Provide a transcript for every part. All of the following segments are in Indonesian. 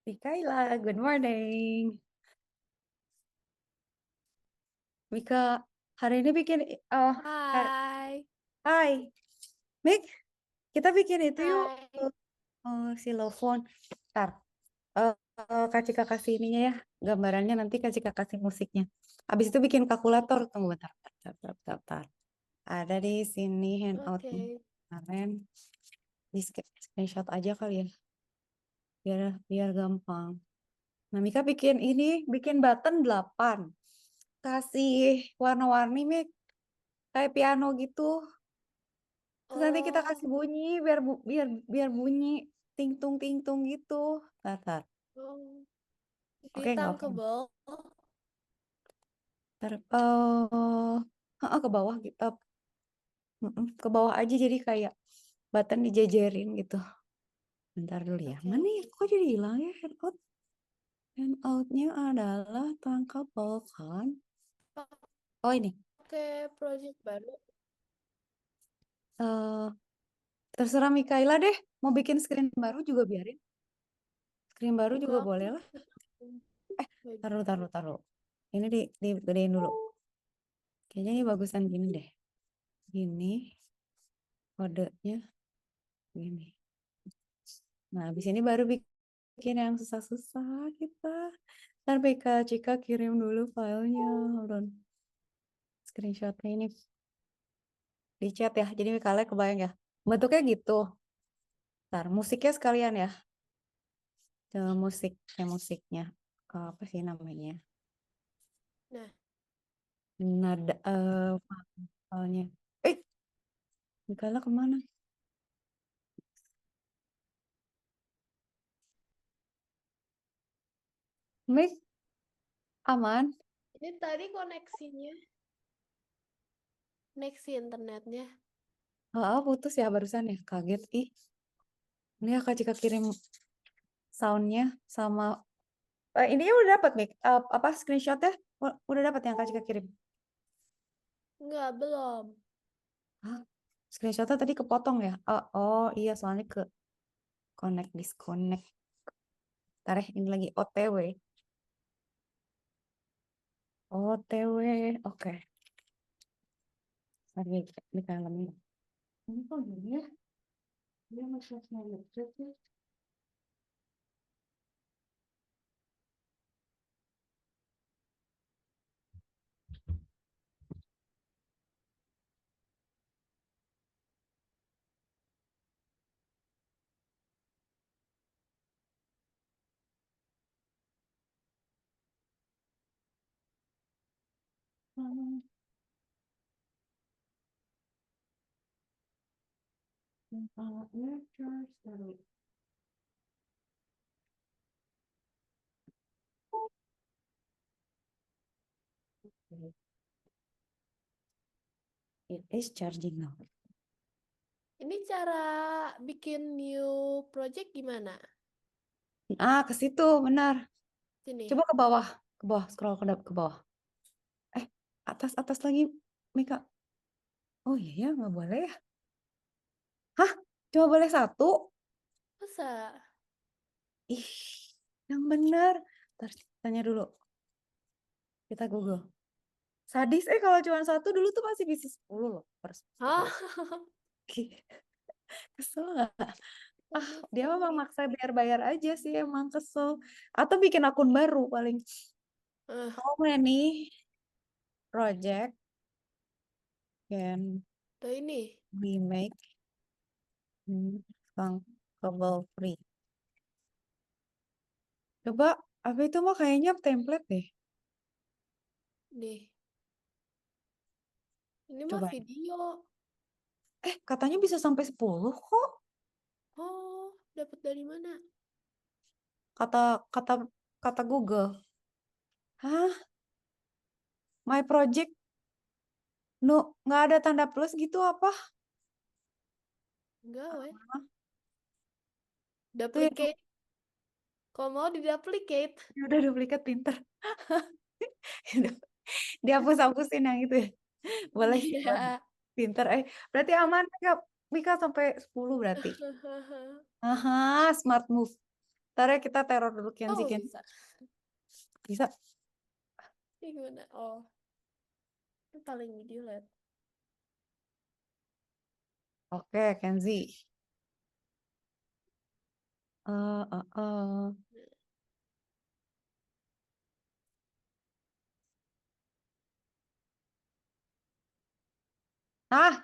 Mikaela, good morning. Mika, hari ini bikin Hai. Hai, Mik, kita bikin itu yuk Hai. silofon. Ntar, Kak Cika kasih ininya ya, gambarannya nanti Kak Cika kasih musiknya. Habis itu bikin kalkulator, tunggu bentar, bentar. Ada di sini handout Oke. kemarin, di screenshot aja kali ya, biar gampang. Nah, Mika bikin button 8. Kasih warna-warni, Mik, kayak piano gitu. Terus nanti kita kasih Oh, bunyi biar bunyi ting tung gitu. Tar. oh. Oke, nggak apa. Ditangkebel. Tar, ke bawah gitu. Ke bawah aja jadi kayak button dijajarin gitu. Bentar dulu ya. Oke, Mana ya? oke. Kok jadi hilang ya handout? Handoutnya adalah tangkable kan? Oh ini. Oke, project baru. eh Terserah Mikaela deh. Mau bikin screen baru juga biarin. Screen baru juga Enggak, boleh aku lah. Eh, baju. taruh. Ini digedein dulu. Kayaknya ini bagusan gini deh. Gini kodenya gini. Nah, habis ini baru bikin yang susah-susah kita. Ntar BK Cika kirim dulu filenya. Hold on. Screenshotnya ini di chat ya. Jadi kalian kebayang ya. Bentuknya gitu. Ntar musiknya sekalian ya. Musiknya. Apa sih namanya? Nah, Nada filenya. Eh, Mikaela kemana? Mik, aman? ini tadi koneksi internetnya. Putus ya barusan ya. Kaget. Ih, ini Kak Cika kirim soundnya sama ini udah dapat Mik. Apa screenshotnya udah dapat yang Kak Cika kirim. Enggak, belum. Hah? Screenshotnya tadi kepotong ya. Oh iya soalnya ke disconnect. Ntar ya, ini lagi OTW. Oke. Lagi di dalamnya. Ini kok gini ya? Dia masih nge-ngecek ya. Hmm, tempatnya charge dari. It is charging now. Ini cara bikin new project gimana? Ke situ benar. Sini. Coba ke bawah, scroll ke bawah. Eh, atas lagi, Mika. Oh iya ya, nggak boleh ya. Hah? Cuma boleh satu? Masa? Ih, yang benar. Ntar tanya dulu. Kita Google. Sadis, kalau cuma satu dulu tuh masih bisa 10 loh. Per Hah? 10. Kesel nggak? Panas Dia memang sedih. maksa biar bayar aja sih, emang kesel. Atau bikin akun baru paling. Eh, How many project can Tuh ini. we make bankable free? Coba, apa itu mah kayaknya template deh. Nih. Ini mah Coba. video. Katanya bisa sampai 10 kok. Oh, dapat dari mana? Kata kata kata Google. Hah? My project no, nggak ada tanda plus gitu apa? Enggak, weh. Hah? Tuh yang Duplicate. Kalau mau di-duplicate. Ya udah duplikat pinter. Dihapus-hapusin yang itu ya. Boleh sih, boleh. Iya. Pinter. Berarti aman Mika. Mika sampai 10 berarti. Aha, smart move. Ntar ya kita teror dulu Kenzi. Oh, Kenzi. bisa. Bisa. Ini gimana? Oh, ini paling video lihat. Oke, Kenzi. Eh, eh, eh.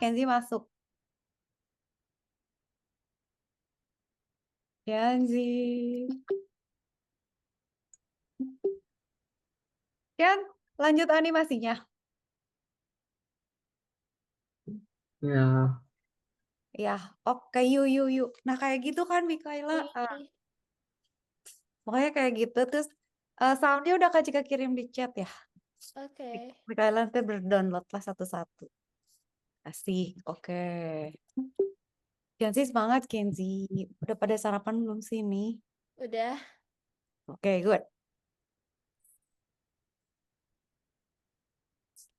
Kenzi masuk. Kenzi. Ken, lanjut animasinya. Ya, Ya, oke, yuk, yuk, yuk. Nah, kayak gitu kan, Mikaela. Ih, Pokoknya kayak gitu. Terus, soundnya udah Kak Cika kirim di chat ya. oke. Mikaela nanti berdownload lah satu-satu. Asik, oke. Kenzi semangat, Kenzi. Udah pada sarapan belum sih ini? Udah. Oke, good.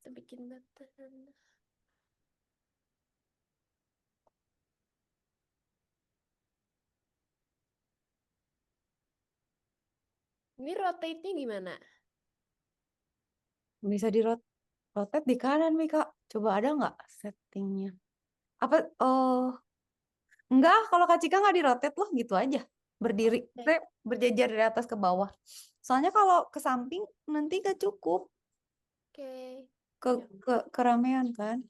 Kita bikin button. Ini rotate-nya gimana? Bisa di rotate di kanan, Mika. Coba ada nggak settingnya? Apa? Oh, enggak. Kalau Kak Cika nggak di rotate loh, gitu aja. Berdiri, Oke. berjejer dari atas ke bawah. Soalnya kalau ke samping nanti gak cukup. Oke. Keramaian kan.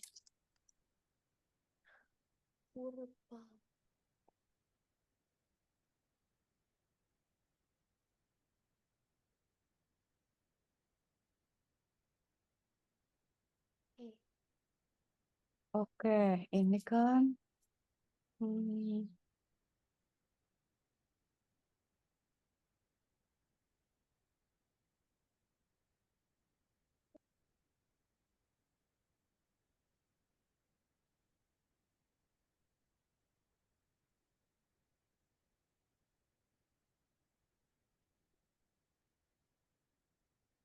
Huruf A. Oke. Oke, ini kan. hmm,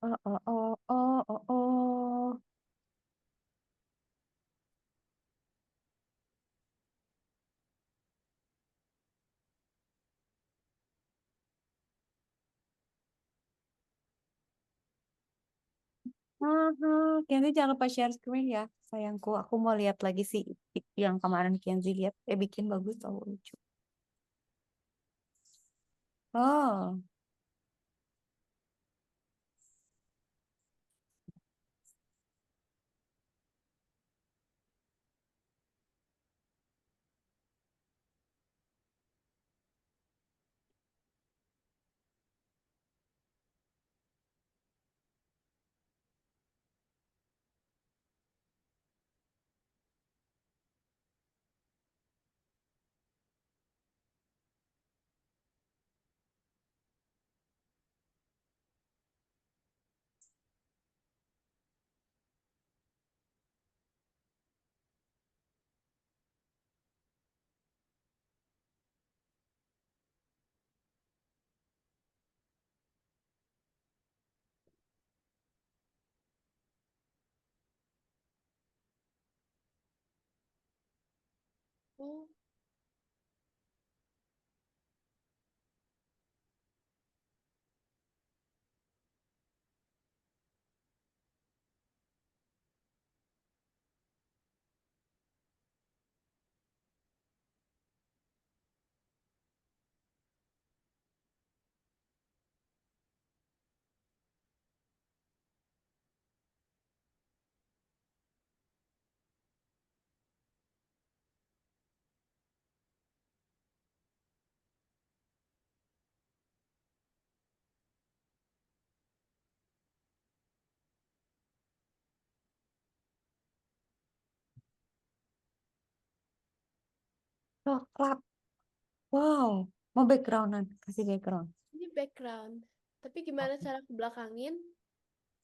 Oh, oh, oh, oh, oh, oh. Kenzi jangan lupa share screen ya, sayangku. Aku mau lihat lagi sih yang kemarin Kenzi lihat. Bikin bagus tau lucu. Oh, Oh, coklat. Wow, mau backgroundan, kasih background. ini background. Tapi gimana Oke. cara ke belakangin?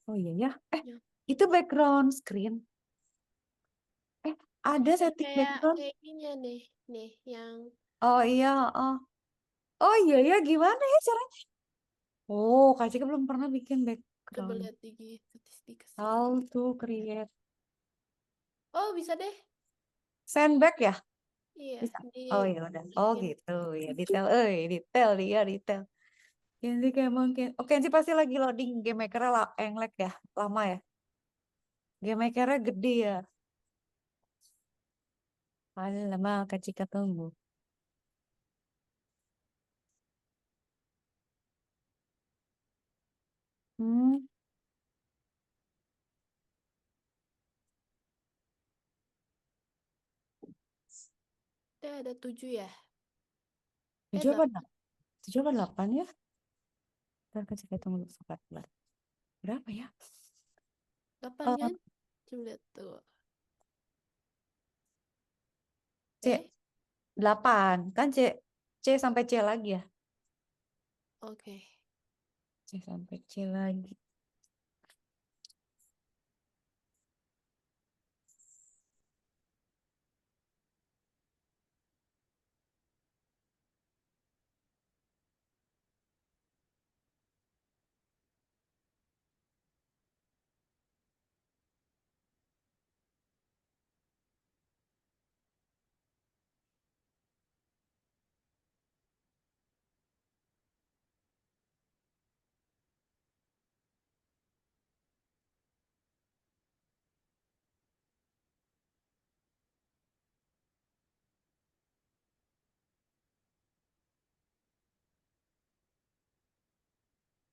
Oh iya ya. Ya. Itu background screen. Ada Yang setting kayak background. kayak ininya nih, yang Oh iya, oh. Oh iya ya, gimana ya caranya? Oh, Kak Cika belum pernah bikin Coba background. lihat di statistik. How to create Oh, bisa deh. sandbag ya? Iya, Bisa. di Oh ya udah. Oh bikin. gitu ya detail. Detail dia detail. Kenzi kayak mungkin. Oh Kenzi pasti lagi loading game maker yang lag ya, lama ya. Game maker gede ya. Lama Kak Cika tunggu. Hmm, Ada 7 ya? 7 apa 8. 7 apa 8 ya? Ntar Kak Cika tunggu 14. Berapa ya? 8 Eh, kan? Coba lihat tuh. C 8 kan C sampai C lagi ya. Oke. C sampai C lagi.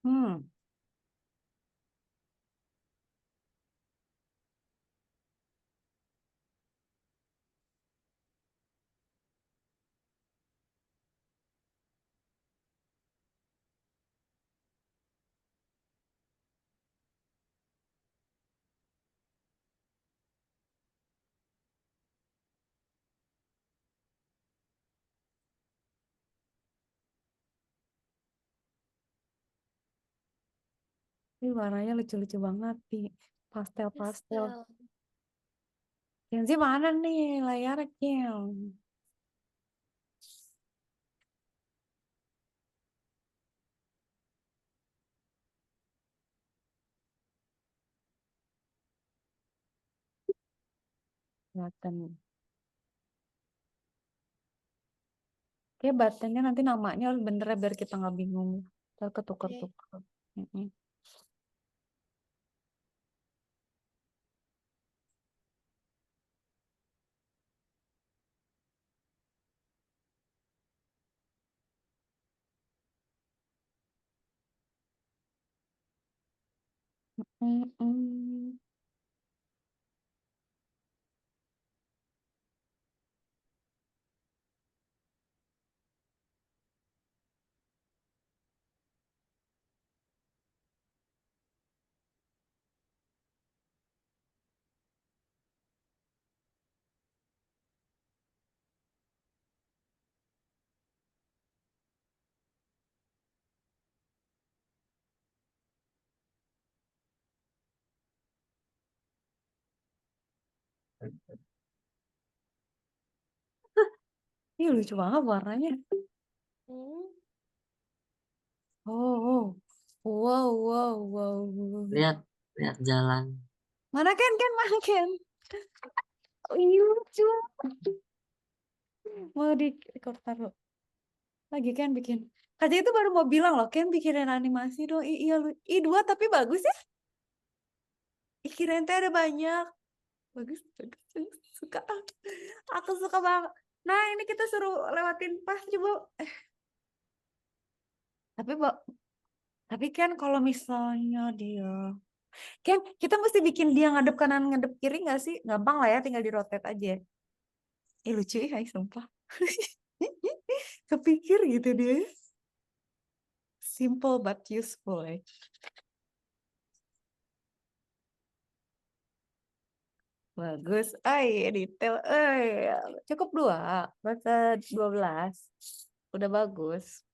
Hmm, ini warnanya lucu-lucu banget nih. Pastel-pastel. Pastel. Kenzi mana nih layarnya? Button. Kayak buttonnya nanti namanya harus bener ya biar kita nggak bingung. Ntar Oke. ketukar-tukar. Mm-mm. Mm-mm. Ini lucu banget warnanya. Hmm. Oh, oh. Wow, wow, wow, wow. Lihat, lihat jalan. Mana mana Ken? Oh, ini lucu. Mau di record taruh. Lagi kan bikin. Kaja itu baru mau bilang loh, Ken bikinin animasi dong. Iya, dua tapi bagus ya. Kirain teh ada banyak. Bagus, bagus, bagus. Suka. Aku suka banget. Nah, ini kita suruh lewatin pas coba. Tapi, tapi kan kalau misalnya dia, kan kita mesti bikin dia ngadep kanan ngadep kiri nggak sih? Gampang lah ya, tinggal di rotate aja. Lucu ya, sumpah. Kepikir gitu dia. Simple but useful. Bagus. Detail. Cukup dua. Bahasa 12. Udah bagus.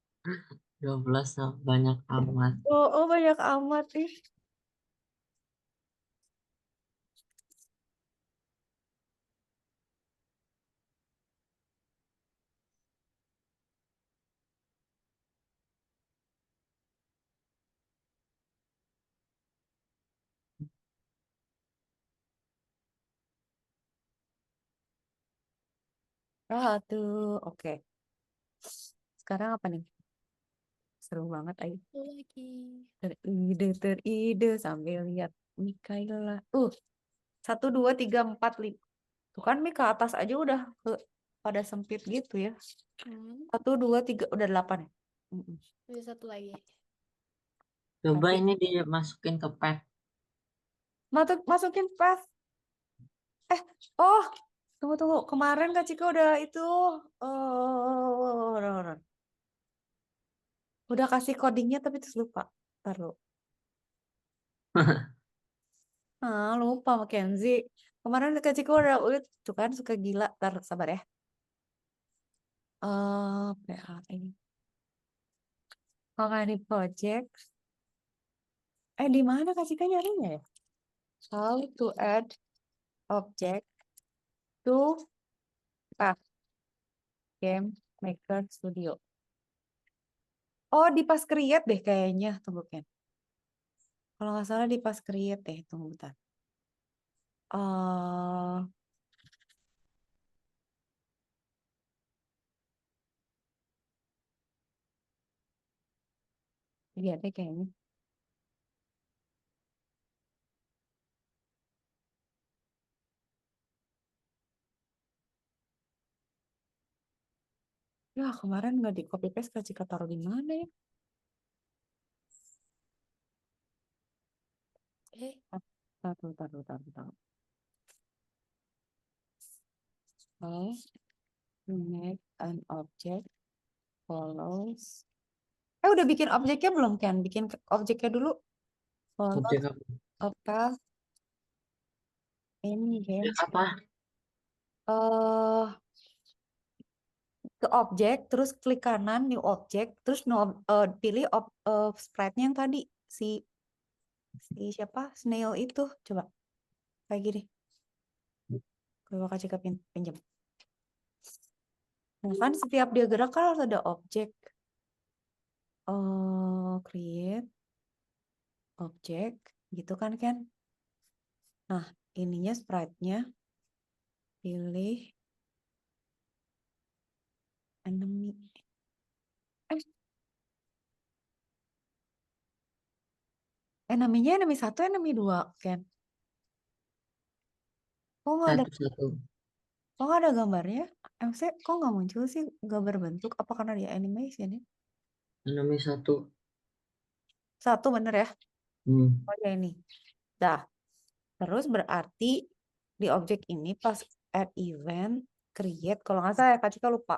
12 banyak amat. Oh, banyak amat nih. Ratu. Oke. Sekarang apa nih? Seru banget ayo. Satu lagi. Teride sambil lihat Mikaela. 1, 2, 3, 4, 5. Tuh kan Mi ke atas aja udah pada sempit gitu ya. 1, 2, 3, udah 8 ya. Mm-mm. Ada satu lagi. Coba Berarti ini dimasukin ke pet. masukin pas. Oh, tunggu. Kemarin Kak Cika udah itu. Udah kasih codingnya tapi terus lupa. Taruh. Lupa Mackenzie. Kemarin Kak Cika udah tuh kan suka gila. Taruh sabar ya. PA ini. Kalau di project. Di mana Kak Cika nyarinya ya? How to add object to Path Game Maker Studio. Oh, di pas create deh kayaknya. Tunggu Ken. Kalau nggak salah di pas create deh. Tunggu bentar. Lihat deh kayaknya. Ya kemarin nggak di copy paste Kak Cika taruh di mana ya? Taruh. Oh, make an object follows. Udah bikin objeknya belum Ken? Bikin objeknya dulu. Follow Objek apa? apa? Ini game. Objek apa? Ke objek, terus klik kanan new object, terus pilih sprite-nya yang tadi si siapa snail itu. Coba kayak gini. Coba kasih ke pinjam. Nah kan setiap dia gerak kan harus ada objek. Create objek gitu kan Ken. Nah ininya sprite-nya pilih enemy. Enemy-nya enemy 1, enemy 2 Ken. Kok nggak ada Satu-satu. kok nggak ada gambarnya? Maksudnya kok nggak muncul sih gambar bentuk? Apa karena dia animation ya? Enemy 1. 1 bener ya? Hmm. Oh ya ini. Dah. Terus berarti di objek ini pas add event create kalau nggak salah ya Kak Cika lupa.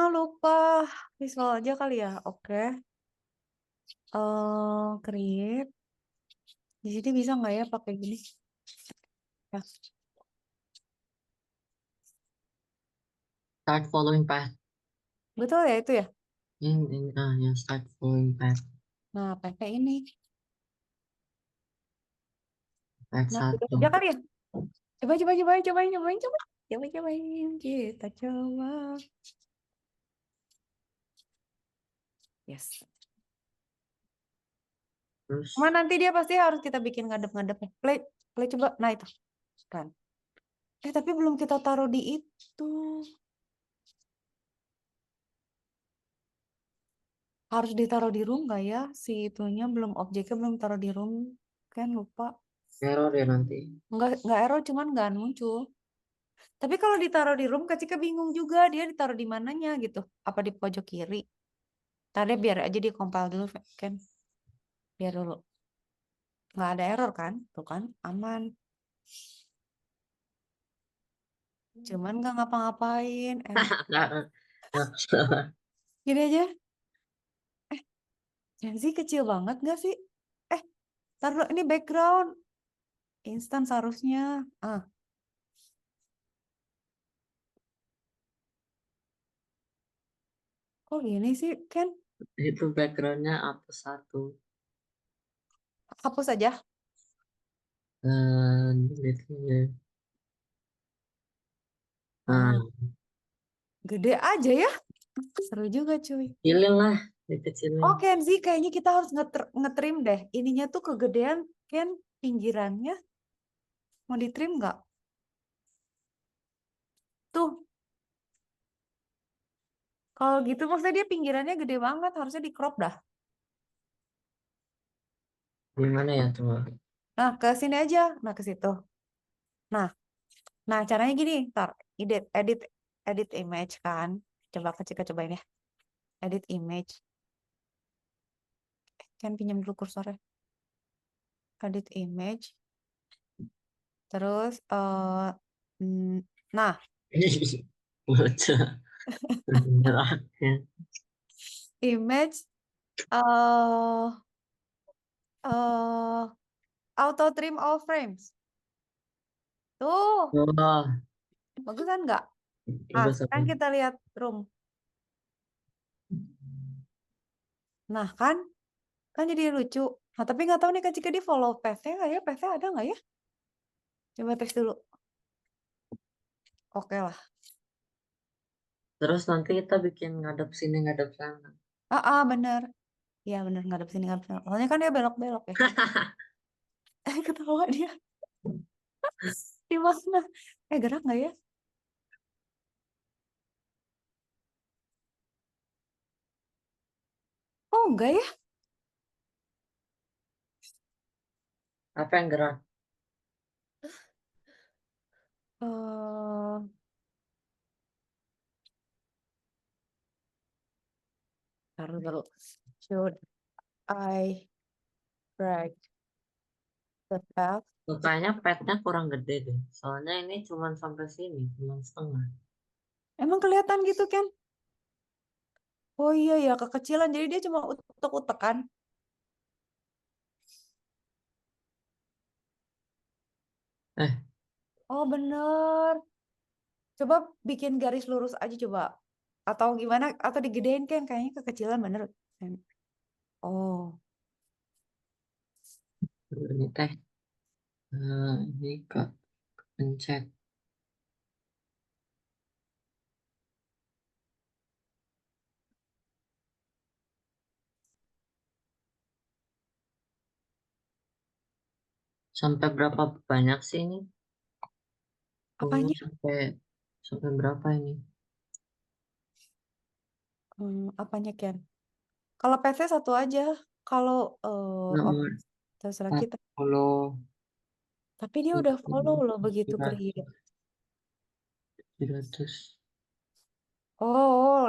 Lupa. Visual aja kali ya. Oke. Create. Di sini bisa nggak ya pakai gini? Ya. Start following path. Betul ya itu ya? Ini yang start following path. Nah, pakai ini. Path Nah, 1. udah aja kali ya? Cobain. Cobain. Kita coba. Yes. Terus Cuma nanti dia pasti harus kita bikin ngadep-ngadepnya. Play coba. Nah itu. Kan. Tapi belum kita taruh di itu. Harus ditaruh di room nggak ya? Si itunya belum objeknya belum taruh di room. Kan lupa. error ya nanti. Nggak error, cuman nggak muncul. Tapi kalau ditaruh di room, Kak Cika bingung juga. Dia ditaruh di mananya gitu. Apa di pojok kiri? Tadi biar aja di compile dulu kan. Biar dulu. Nggak ada error kan? Tuh kan, aman. Cuman nggak ngapa-ngapain. Gini aja. Janji kecil banget nggak sih? Taruh ini background. Instan seharusnya. Kok gini sih, Ken? Itu backgroundnya apa satu? Hapus aja. Delete aja. Nah, Gede aja ya. Seru juga cuy. pilih lah, dikecilin. Oh Kenzi, kayaknya kita harus ngetrim deh. Ininya tuh kegedean, Ken, pinggirannya. Mau ditrim nggak? Tuh, kalau gitu maksudnya dia pinggirannya gede banget, harusnya di crop dah. Gimana ya tuh? Nah, ke sini aja. Nah, ke situ. Nah, caranya gini, ntar edit edit edit image kan. Coba Cika cobain ya. Edit image. Kan pinjam dulu kursornya. Edit image. Terus nah, Bocah. Menyerahkan. image eh eh auto trim all frames. Tuh, Wah, bagus kan nggak? Nah, bagus apa? sekarang kita lihat room. Nah, kan jadi lucu. Nah, tapi nggak tahu nih Kak Cika di follow page-nya nggak ya? Page-nya ada nggak ya? Coba tes dulu. Oke lah. Terus nanti kita bikin ngadep sini ngadep sana. Bener. Iya bener, ngadep sini ngadep sana. Soalnya kan dia belok-belok ya. Ketawa dia. Di mana? Gerak nggak ya? Oh, enggak ya? Apa yang gerak? Eh, Taruh dulu. Should I drag the path? Kayaknya petnya kurang gede deh. Soalnya ini cuma sampai sini, cuma setengah. Emang kelihatan gitu kan? Oh iya ya, kekecilan. Jadi dia cuma utek-utek kan? Eh, Oh bener. Coba bikin garis lurus aja coba. Atau gimana? Atau digedein kan? Kayaknya kekecilan bener. Oh, ini teh. Ini kak pencet. Sampai berapa banyak sih ini? Oh, apanya? sampai berapa ini? Apanya Ken? Kalau PC satu aja. Kalau oh, Nomor terserah kita. 40, Tapi dia udah follow loh begitu create. 700.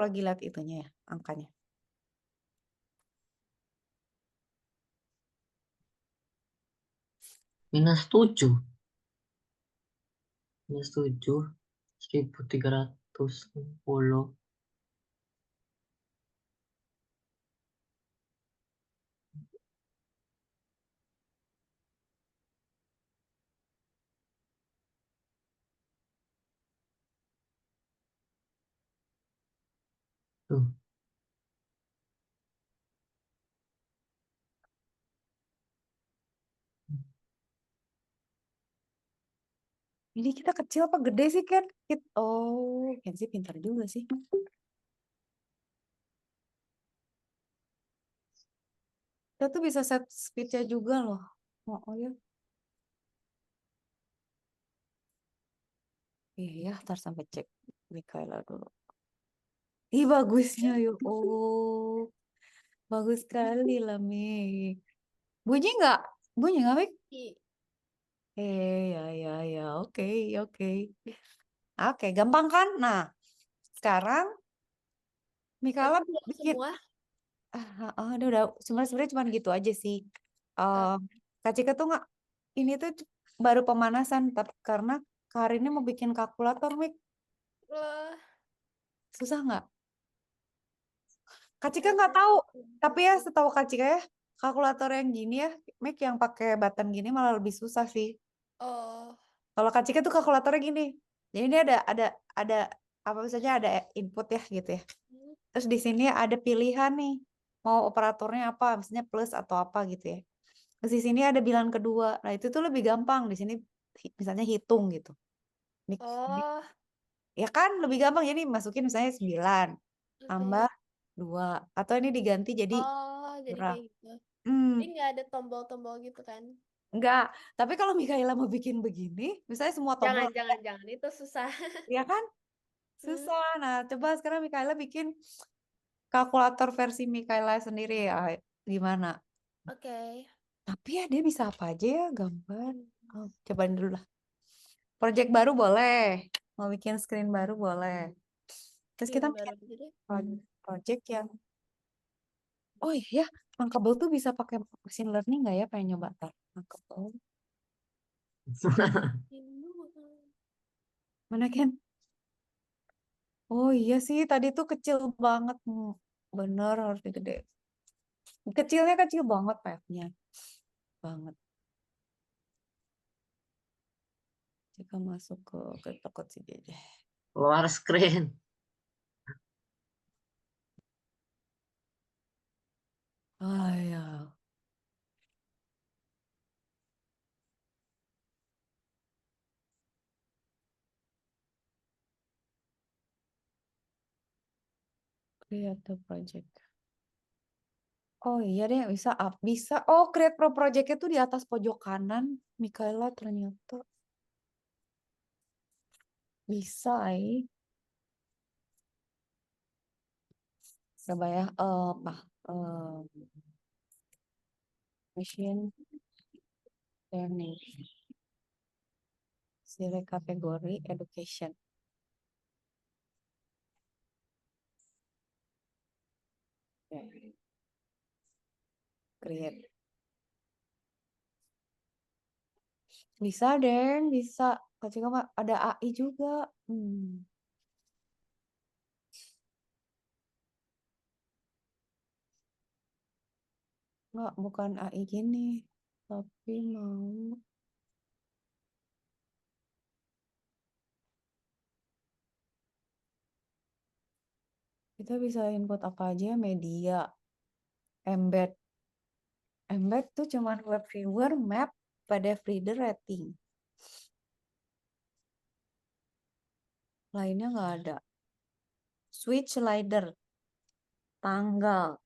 Lagi lihat itunya ya, angkanya. Minus 7. Minus 7. 1360. Tuh. Ini kita kecil apa gede sih Ken? Ken sih pintar juga sih. Kita tuh bisa set speednya juga loh. Ya. Iya ya, ntar sampai cek Mikaela dulu. Ih bagusnya yuk. Bagus sekali lah Mik. Bunyi nggak? Bunyi nggak Mik? Ih, Ya, oke, oke. Oke, gampang kan? Nah, sekarang Mikaela berarti udah bikin. semua. Udah. Sebenarnya cuma gitu aja sih. Eh, Kak Cika tuh nggak, ini tuh baru pemanasan, tapi karena hari ini mau bikin kalkulator, Mik. wah, Susah nggak? Kak Cika nggak nggak tahu. tahu, tapi ya setahu Kak Cika ya, kalkulator yang gini ya, Mik yang pakai button gini malah lebih susah sih. Oh, Kalau Kak Cika tuh kalkulatornya gini. Jadi ini ada apa misalnya ada input ya gitu ya. hmm, Terus di sini ada pilihan nih. Mau operatornya apa, misalnya plus atau apa gitu ya. Terus di sini ada bilangan kedua. Nah, itu tuh lebih gampang di sini misalnya hitung gitu. Ini oh, ya kan lebih gampang jadi masukin misalnya 9 tambah oke. 2 atau ini diganti jadi Oh, jadi berapa. kayak gitu. Hmm, Jadi nggak ada tombol-tombol gitu kan? enggak. Tapi kalau Mikaela mau bikin begini, misalnya semua tombol Jangan, jangan, jangan. Itu susah. ya kan? Susah. Nah, coba sekarang Mikaela bikin kalkulator versi Mikaela sendiri ya. Gimana? Oke. Tapi ya dia bisa apa aja ya, gambar. Oh, cobain dulu lah. Project baru boleh. Mau bikin screen baru boleh. Terus kita Bikin baru bikin aja deh. project yang oh iya, Mankable tuh bisa pakai machine learning nggak ya? Pengen nyoba tar. Mankable. Ini Mana Ken? Oh iya sih, tadi tuh kecil banget. Bener, harus gede. Kecilnya kecil banget nya banget. Jika masuk ke toko sih deh. Keluar screen. Ah ya. Create a project. Oh iya deh, bisa up, bisa. Oh, create pro project-nya tuh di atas pojok kanan, Mikaela ternyata bisa. Coba ya, apa? Machine learning. Select kategori education. Oke. Create. Bisa deh, bisa. Kacau nggak ada AI juga. Nggak, bukan AI gini. Tapi mau kita bisa input apa aja, media, embed. Embed tuh cuman web viewer, map, PDF reader, rating. Lainnya nggak ada. Switch slider, tanggal,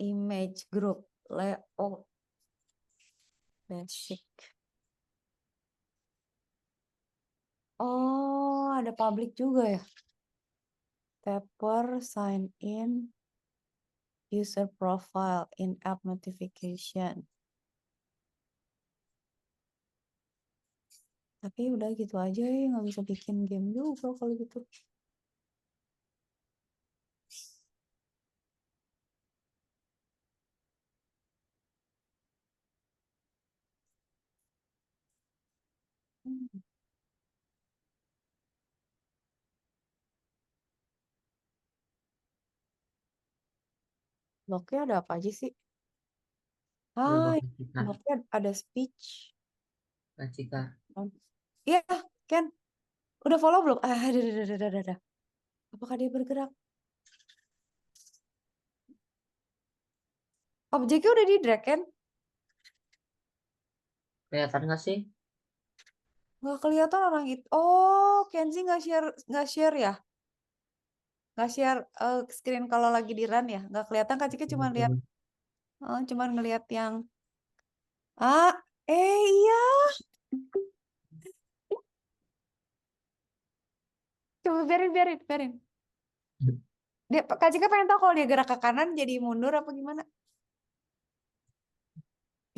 image group, layout, basic. Oh, ada public juga ya. Paper, sign in, user profile, in-app notification. Tapi udah gitu aja ya, nggak bisa bikin game juga kalau gitu. Bloknya ada apa aja sih? Coba Ah, Kacika. bloknya ada speech. Kacika. Iya, Ken. Udah follow belum? Ada. Apakah dia bergerak? Objeknya udah di drag kan? Kelihatan nggak sih? Nggak kelihatan orang itu. Oh, Kenzi nggak share ya? Nggak share screen kalau lagi di run ya? Nggak kelihatan kan? Cika cuma lihat, cuman ngelihat yang iya. Coba biarin. Kak Cika pengen tahu kalau dia gerak ke kanan jadi mundur apa gimana?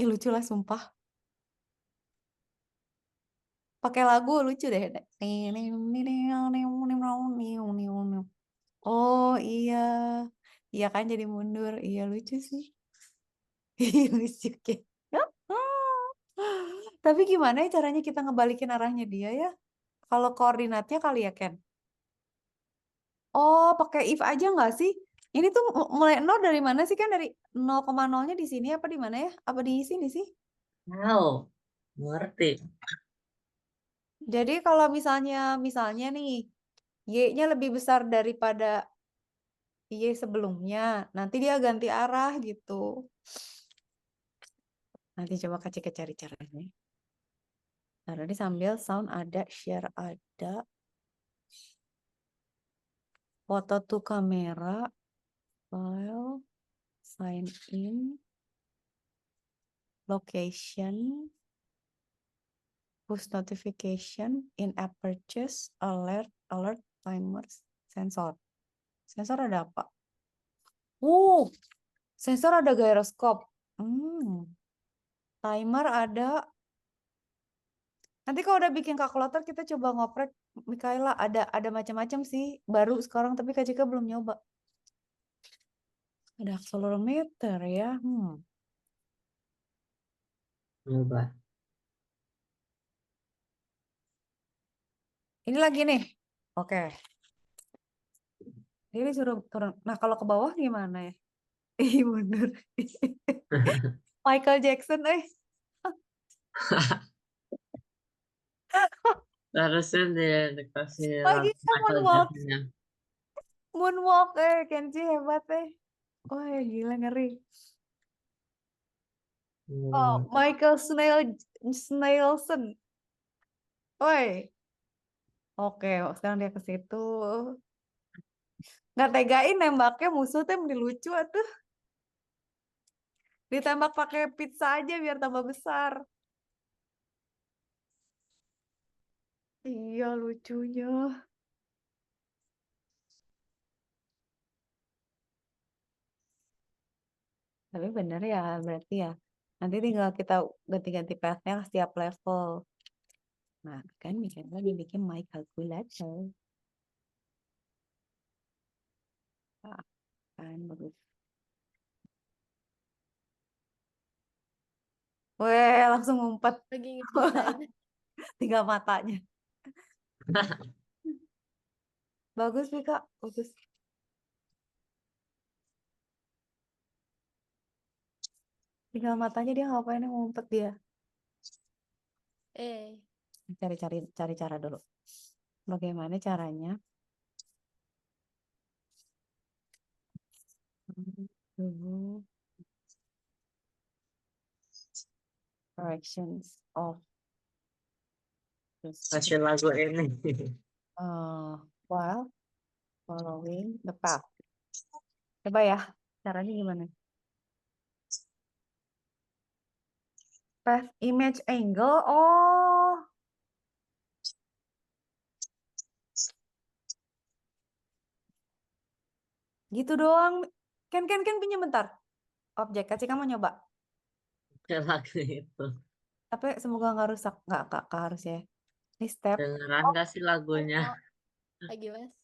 Ih, lucu lah sumpah. Pakai lagu lucu deh. Oh iya. Iya kan jadi mundur. Iya lucu sih. Lucu kan. Tapi gimana ya caranya kita ngebalikin arahnya dia ya? Kalau koordinatnya kali ya Ken? Oh pakai if aja nggak sih? Ini tuh mulai nol dari mana sih kan? Dari 0,0-nya di sini apa di mana ya? Apa di sini sih? Wow, ngerti. Jadi kalau misalnya nih Y-nya lebih besar daripada Y sebelumnya, nanti dia ganti arah gitu. Nanti coba kasih ke cari caranya. Nah, tadi sambil sound ada, share ada, foto to kamera, file, sign in, location, push notification, in-app purchase, alert, timers, sensor. Sensor ada apa? Sensor ada gyroscope. Timer ada. Nanti kalau udah bikin kalkulator kita coba ngoprek, Mikaela, ada macam-macam sih baru sekarang, tapi Kak Cika belum nyoba. Ada accelerometer ya. Coba. Ini lagi nih. Oke. Ini suruh turun. Nah, kalau ke bawah gimana ya? Ih, bener. Michael Jackson, Harusnya dia dikasih lagi lagu kan Michael moonwalk. Jackson-nya. Moonwalk, Kenji hebat, Wah, gila ngeri. Oh, Michael Snailson. Woi. Oke, sekarang dia ke situ. Nggak tegain nembaknya musuh tuh yang lucu tuh. Ditembak pakai pizza aja biar tambah besar. Iya, lucunya. Tapi bener ya, berarti ya. Nanti tinggal kita ganti-ganti path-nya setiap level. Nah, kan misalnya dibikin my calculator. Nah, kan bagus. Weh, langsung ngumpet. Lagi ngedesain. Tinggal matanya. Bagus nih, Kak. Bagus. Tinggal matanya dia ngapain ngumpet dia. Cari cara dulu. Bagaimana caranya? Corrections of this. Kasih lagu ini. While following the path. Coba ya, caranya gimana? Path image angle. Oh. Gitu doang. Kan pinjam bentar. Objek, kasih kamu nyoba. Lagu itu. Tapi semoga nggak rusak. Nggak harus ya. Ini step. Dengeran gak sih lagunya? Lagi mas.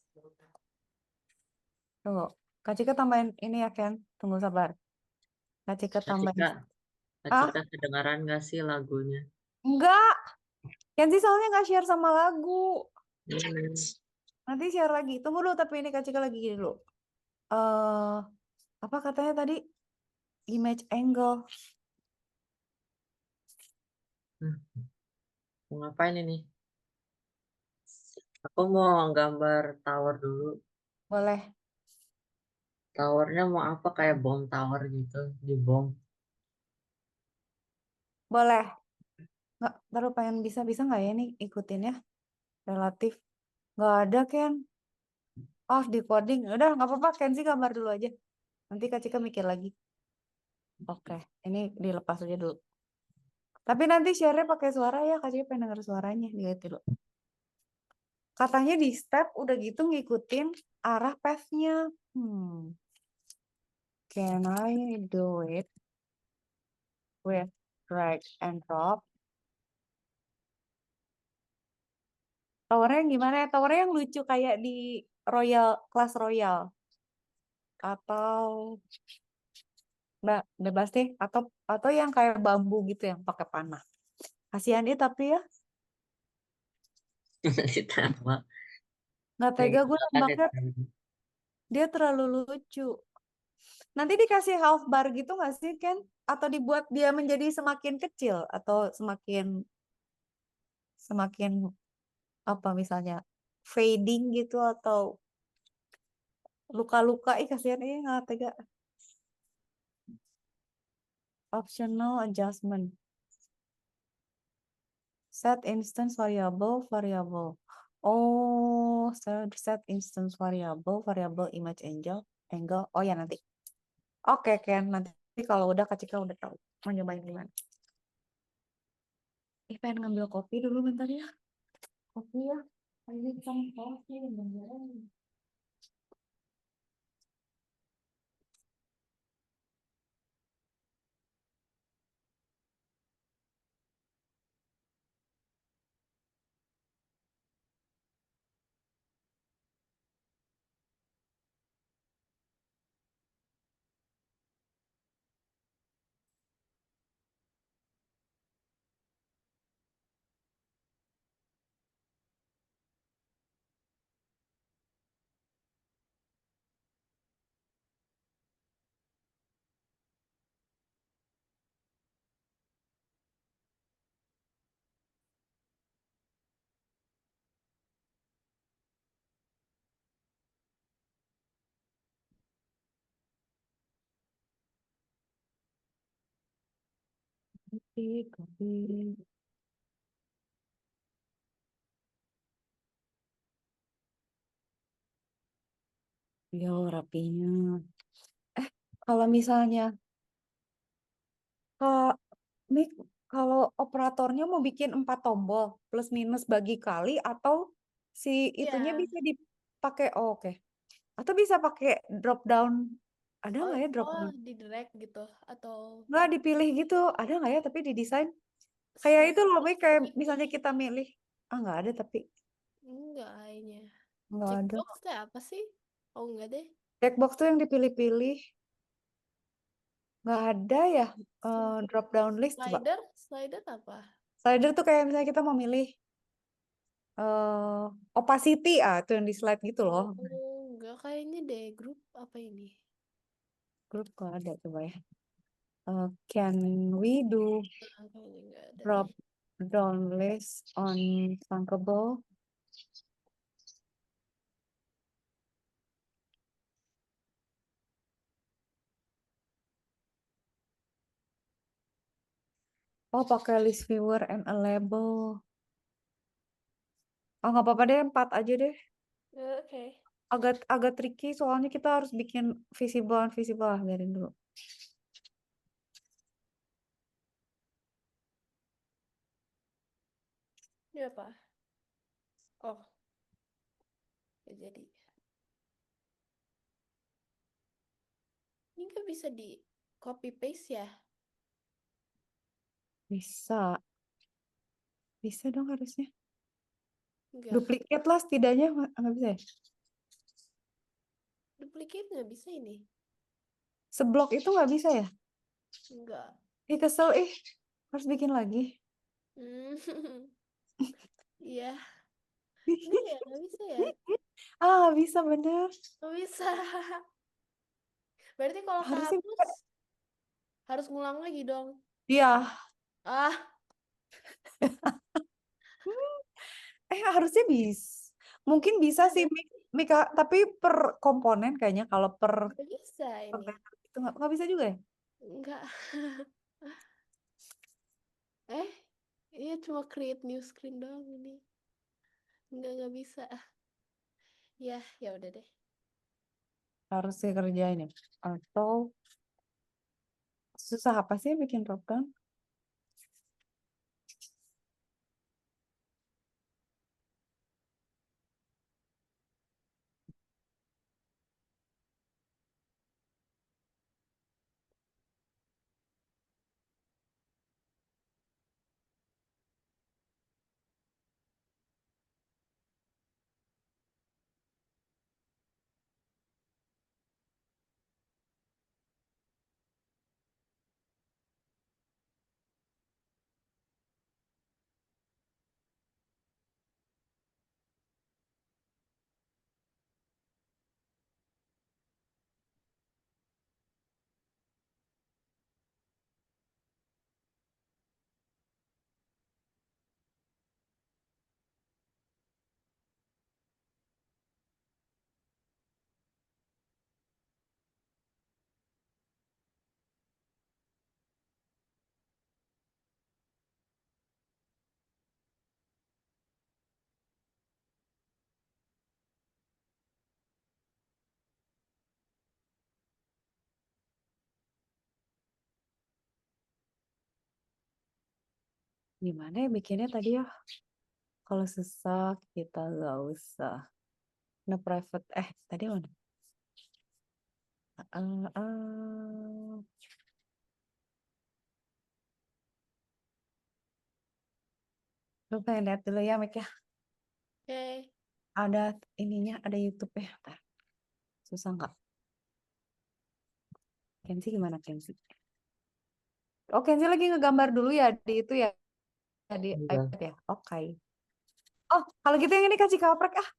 Tunggu. Kak Cika tambahin ini ya, Ken. Tunggu sabar. Kak Cika tambahin. Kak Cika kedengaran gak sih lagunya? Enggak. Kenzi soalnya nggak share sama lagu. Hmm. Nanti share lagi. Tunggu dulu, tapi ini Kak Cika lagi gini dulu. Apa katanya tadi? Image angle. Mau ngapain ini? Aku mau gambar tower dulu. Boleh. Towernya mau apa? Kayak bom tower gitu. Di bom. Boleh. Nggak, taruh pengen bisa nggak ya nih ikutin ya? Relatif. Nggak ada, Ken. Off decoding. Udah, nggak apa-apa. Ken sih gambar dulu aja. Nanti Kak Cika mikir lagi. Oke. Ini dilepas aja dulu. Tapi nanti share-nya pakai suara ya. Kak Cika pengen denger suaranya. Lihat dulu. Katanya di step udah gitu ngikutin arah path-nya. Can I do it with drag and drop? Towernya yang gimana ya? Towernya yang lucu kayak di kelas Royal. Atau bebas deh. Atau yang kayak bambu gitu yang pakai panah. Kasihan dia tapi ya. Ditambah. Nggak Kayak tega gitu gue kan nembaknya. ditambah. Dia terlalu lucu. Nanti dikasih half bar gitu nggak sih, Ken? Atau dibuat dia menjadi semakin kecil? Atau semakin apa misalnya fading gitu atau luka-luka. Kasihan nggak tega. Optional adjustment. Set instance variable. Oh, set instance variable image angle. Oh ya nanti. Oke, Ken, nanti kalau udah Kak Cika udah tahu mau nyobain gimana. pengen ngambil kopi dulu bentar ya. Kopi ya. Ini sama kopi bentar. Kopi, kopi. Yo, rapinya. Kalau misalnya Kak, Mik, kalau operatornya mau bikin 4 tombol plus minus bagi kali atau si itunya Iya. bisa dipakai, oh, oke. Atau bisa pakai drop down. Ada Oh, nggak ya drop oh down? di drag gitu atau Nggak dipilih gitu. Ada nggak ya tapi didesain? Kayak itu loh, slider Mik, kayak maybe. misalnya kita milih. Ah, nggak ada tapi. Enggak kayaknya. Nggak ada. Checkbox teh apa sih? Oh enggak deh. Checkbox tuh yang dipilih-pilih. Nggak ada ya drop down list coba. Slider, slider apa? Slider tuh kayak misalnya kita mau milih opacity, itu yang di slide gitu loh. Oh, enggak kayaknya deh grup apa ini? Grup kok ada coba ya. Can we do Nah, kayaknya enggak ada drop deh. down list on Funkable? Oh, pakai list viewer and a label. Oh, nggak apa-apa deh, 4 aja deh. Oke. Agak agak tricky soalnya kita harus bikin visible invisible lah, biarin dulu. Ini apa? Oh, ya jadi. Ini kan bisa di copy paste ya? Bisa. Bisa dong harusnya. Enggak. Duplicate lah setidaknya, nggak bisa ya? Duplicate nggak bisa ini? Seblok itu nggak bisa ya? Enggak. Kesel harus bikin lagi. Hmm. Iya. Ini ya nggak bisa ya? Nggak bisa bener. Nggak bisa. Berarti kalau Harusnya kehapus harus ngulang lagi dong. iya. Ah, Harusnya bisa. Mungkin bisa nggak sih, berarti Mika, tapi per komponen kayaknya kalau per nggak bisa ini. container itu nggak bisa juga ya? Enggak. Iya cuma create new screen doang ini. Nggak bisa. Ya, ya udah deh. Harusnya kerjain ya. Atau susah apa sih bikin program? Gimana ya bikinnya tadi ya? Kalau susah kita gak usah. No private. Tadi mana? Eh, eh. Lu pengen lihat dulu ya, Mek ya. Oke. Ada ininya, ada YouTube ya. Ntar. Susah nggak? Kenzi gimana Kenzi? Oh, Kenzi lagi ngegambar dulu ya di itu ya, di Iya. iPad ya. Oke. Oh, kalau gitu yang ini kasih kaprek ah.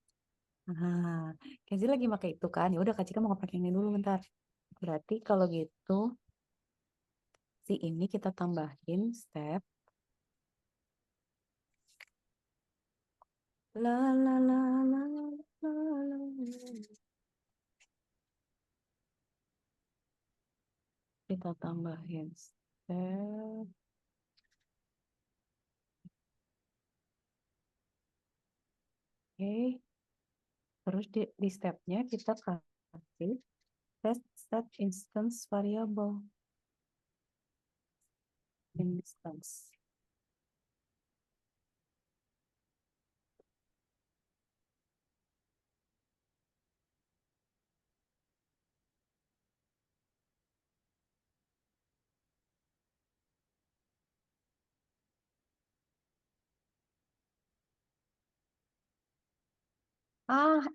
Kenzi lagi pakai itu kan. Ya udah Kak Cika mau ngoprek yang ini dulu bentar. Berarti kalau gitu si ini kita tambahin step la la la la la la la. Kita tambahin step. Oke. Terus di stepnya kita kasih set instance variable instance.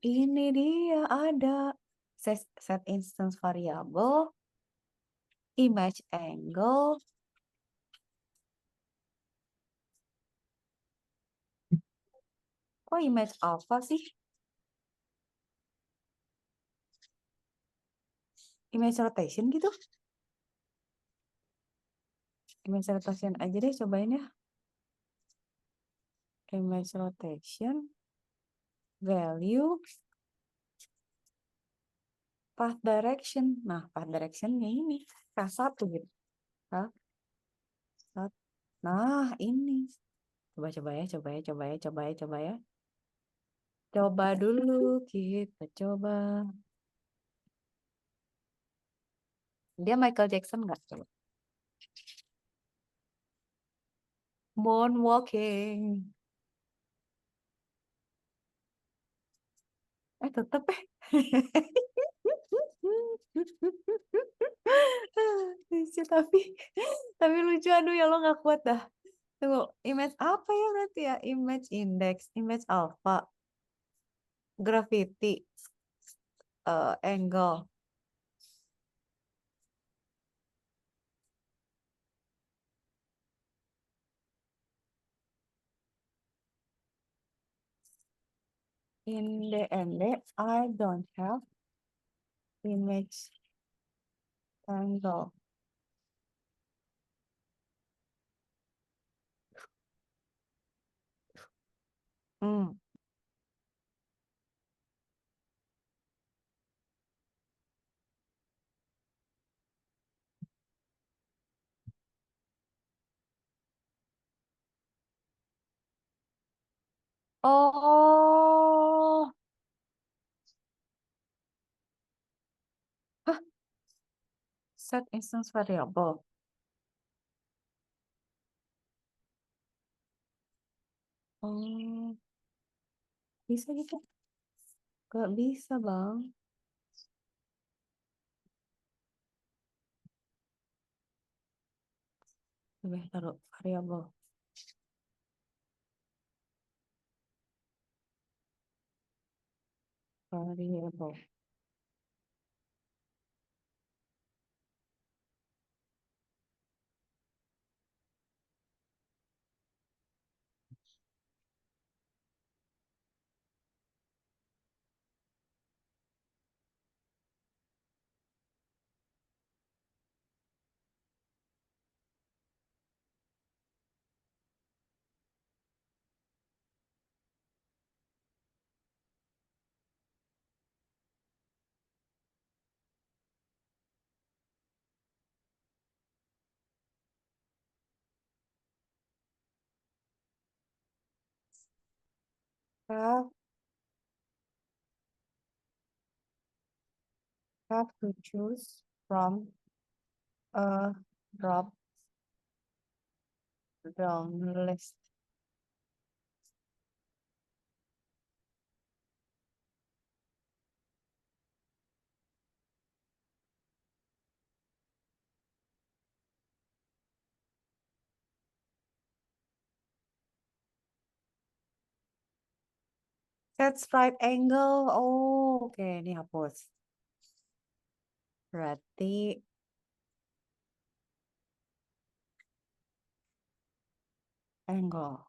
Ini dia ada set instance variable image angle. Kok image alpha sih? Image rotation gitu? Image rotation aja deh, cobain ya. Image rotation value path direction. Nah, path directionnya ini K1 gitu. K1. Nah, ini. Coba ya, coba ya, coba ya, coba ya, coba ya. Coba dulu, kita coba. Dia Michael Jackson nggak? Coba. Moonwalking. Tetep lucu tapi lucu, aduh ya lo nggak kuat dah. Tunggu, image apa ya berarti ya? Image index, image alpha, gravity, angle. In the end, I don't have image angle. Hmm. Oh, hah, set instance variable. Oh, bisa gitu? Gak bisa, Bang. Coba taruh variable. Variable. Have, have to choose from a drop Wrong list. That's right angle. Oh, oke, ini hapus. Berarti angle.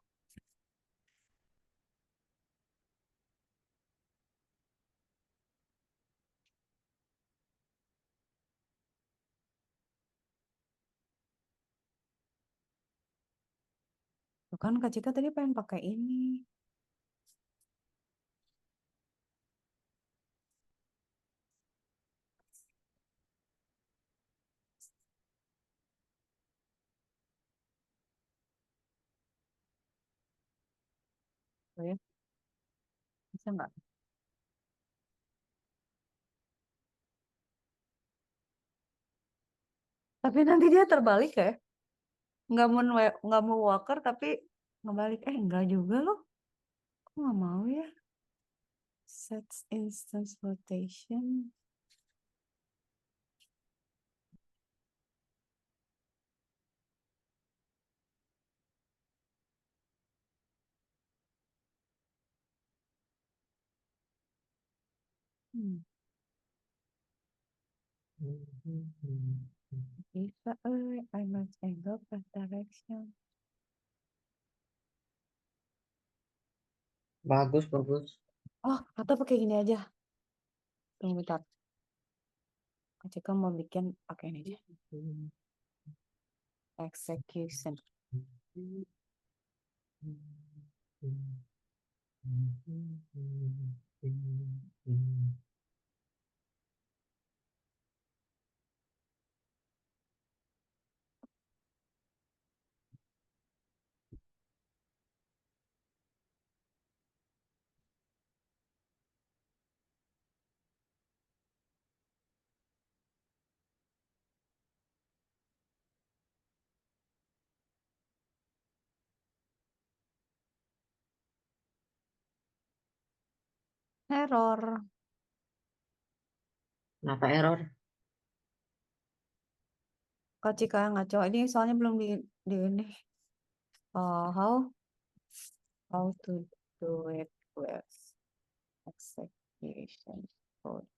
Tuh kan Kak Cika tadi pengen pakai ini. Tuh ya, bisa nggak? Tapi nanti dia terbalik ya. Nggak mau walker tapi ngebalik. Enggak juga loh. Kok nggak mau ya? Set instance rotation. Hmm, bisa I must angle plus direction. Bagus, bagus. Oh, atau pakai gini aja. Tunggu bentar. Kak Cika mau bikin pakai ini aja. Execution. Error. Kenapa error? Kak Cika ngaco. Ini soalnya belum di ini. How to do it with execution code.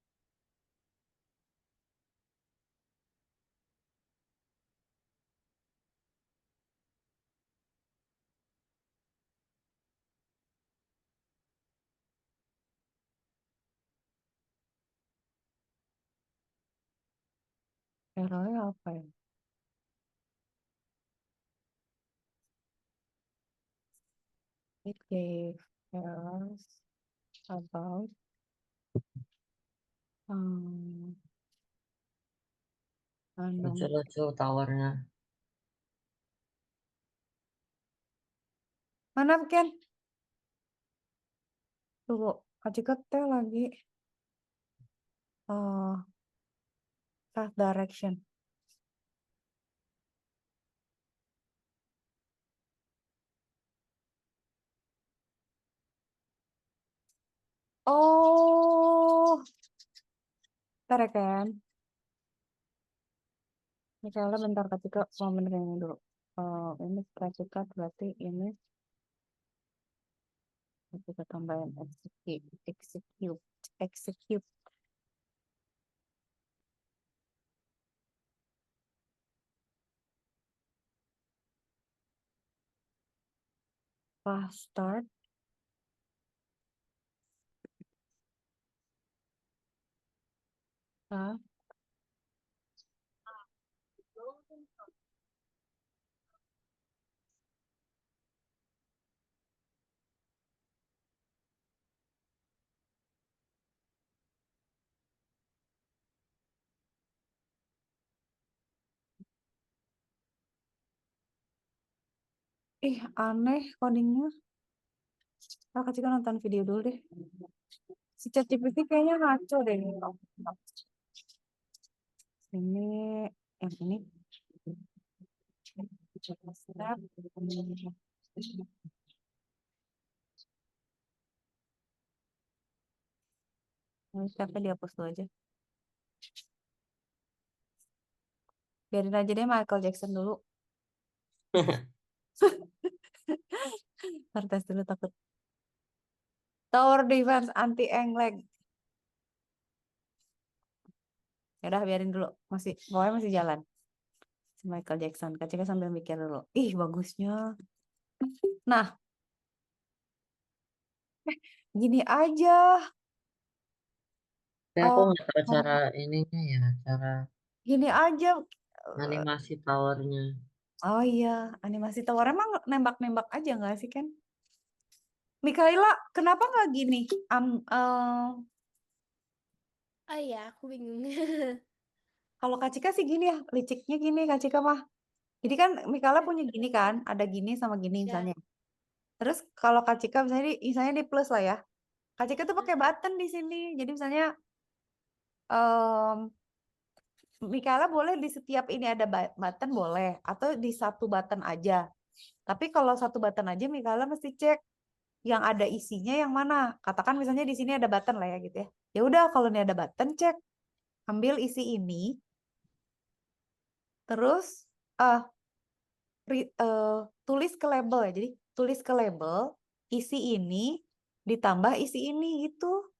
Errornya apa ya? It gave errors about um, unknown. Lucu-lucu towernya. Mana Ken? Tunggu, Kak Cika teh lagi path direction. Oh, bentar ya Ken. Misalnya bentar Kak Cika mau benerin ini dulu. Ini Kak Cika berarti ini Kak Cika tambahin execute. Path start. Path. Ih, aneh codingnya. Kak Cika nonton video dulu deh. Si ChatGPT kayaknya ngaco deh. Ini yang ini. Stepnya dihapus dulu aja. Biarin aja deh Michael Jackson dulu. Ntar tes dulu takut. Tower defense anti leg. Ya udah biarin dulu. Pokoknya masih jalan. Si Michael Jackson. Kacika sambil mikir dulu. Ih, bagusnya. Nah, gini aja. Tapi aku Oh, nggak tahu cara ininya ya, cara gini aja. animasi towernya. Oh iya, animasi tower emang nembak-nembak aja nggak sih kan? Mikaela, kenapa nggak gini? Ah ya, aku bingung. Kalau Kacika sih gini ya, liciknya gini Kacika mah. Jadi kan Mikaela punya gini kan, ada gini sama gini Ya. misalnya. Terus kalau Kacika misalnya di plus lah ya. Kacika tuh pakai button di sini. Jadi misalnya em Mikaela boleh di setiap ini ada button boleh atau di satu button aja. Tapi kalau satu button aja Mikaela mesti cek yang ada isinya yang mana. Katakan misalnya di sini ada button lah ya gitu ya. Ya udah kalau ini ada button cek, ambil isi ini, terus ah tulis ke label ya. Jadi tulis ke label isi ini ditambah isi ini gitu.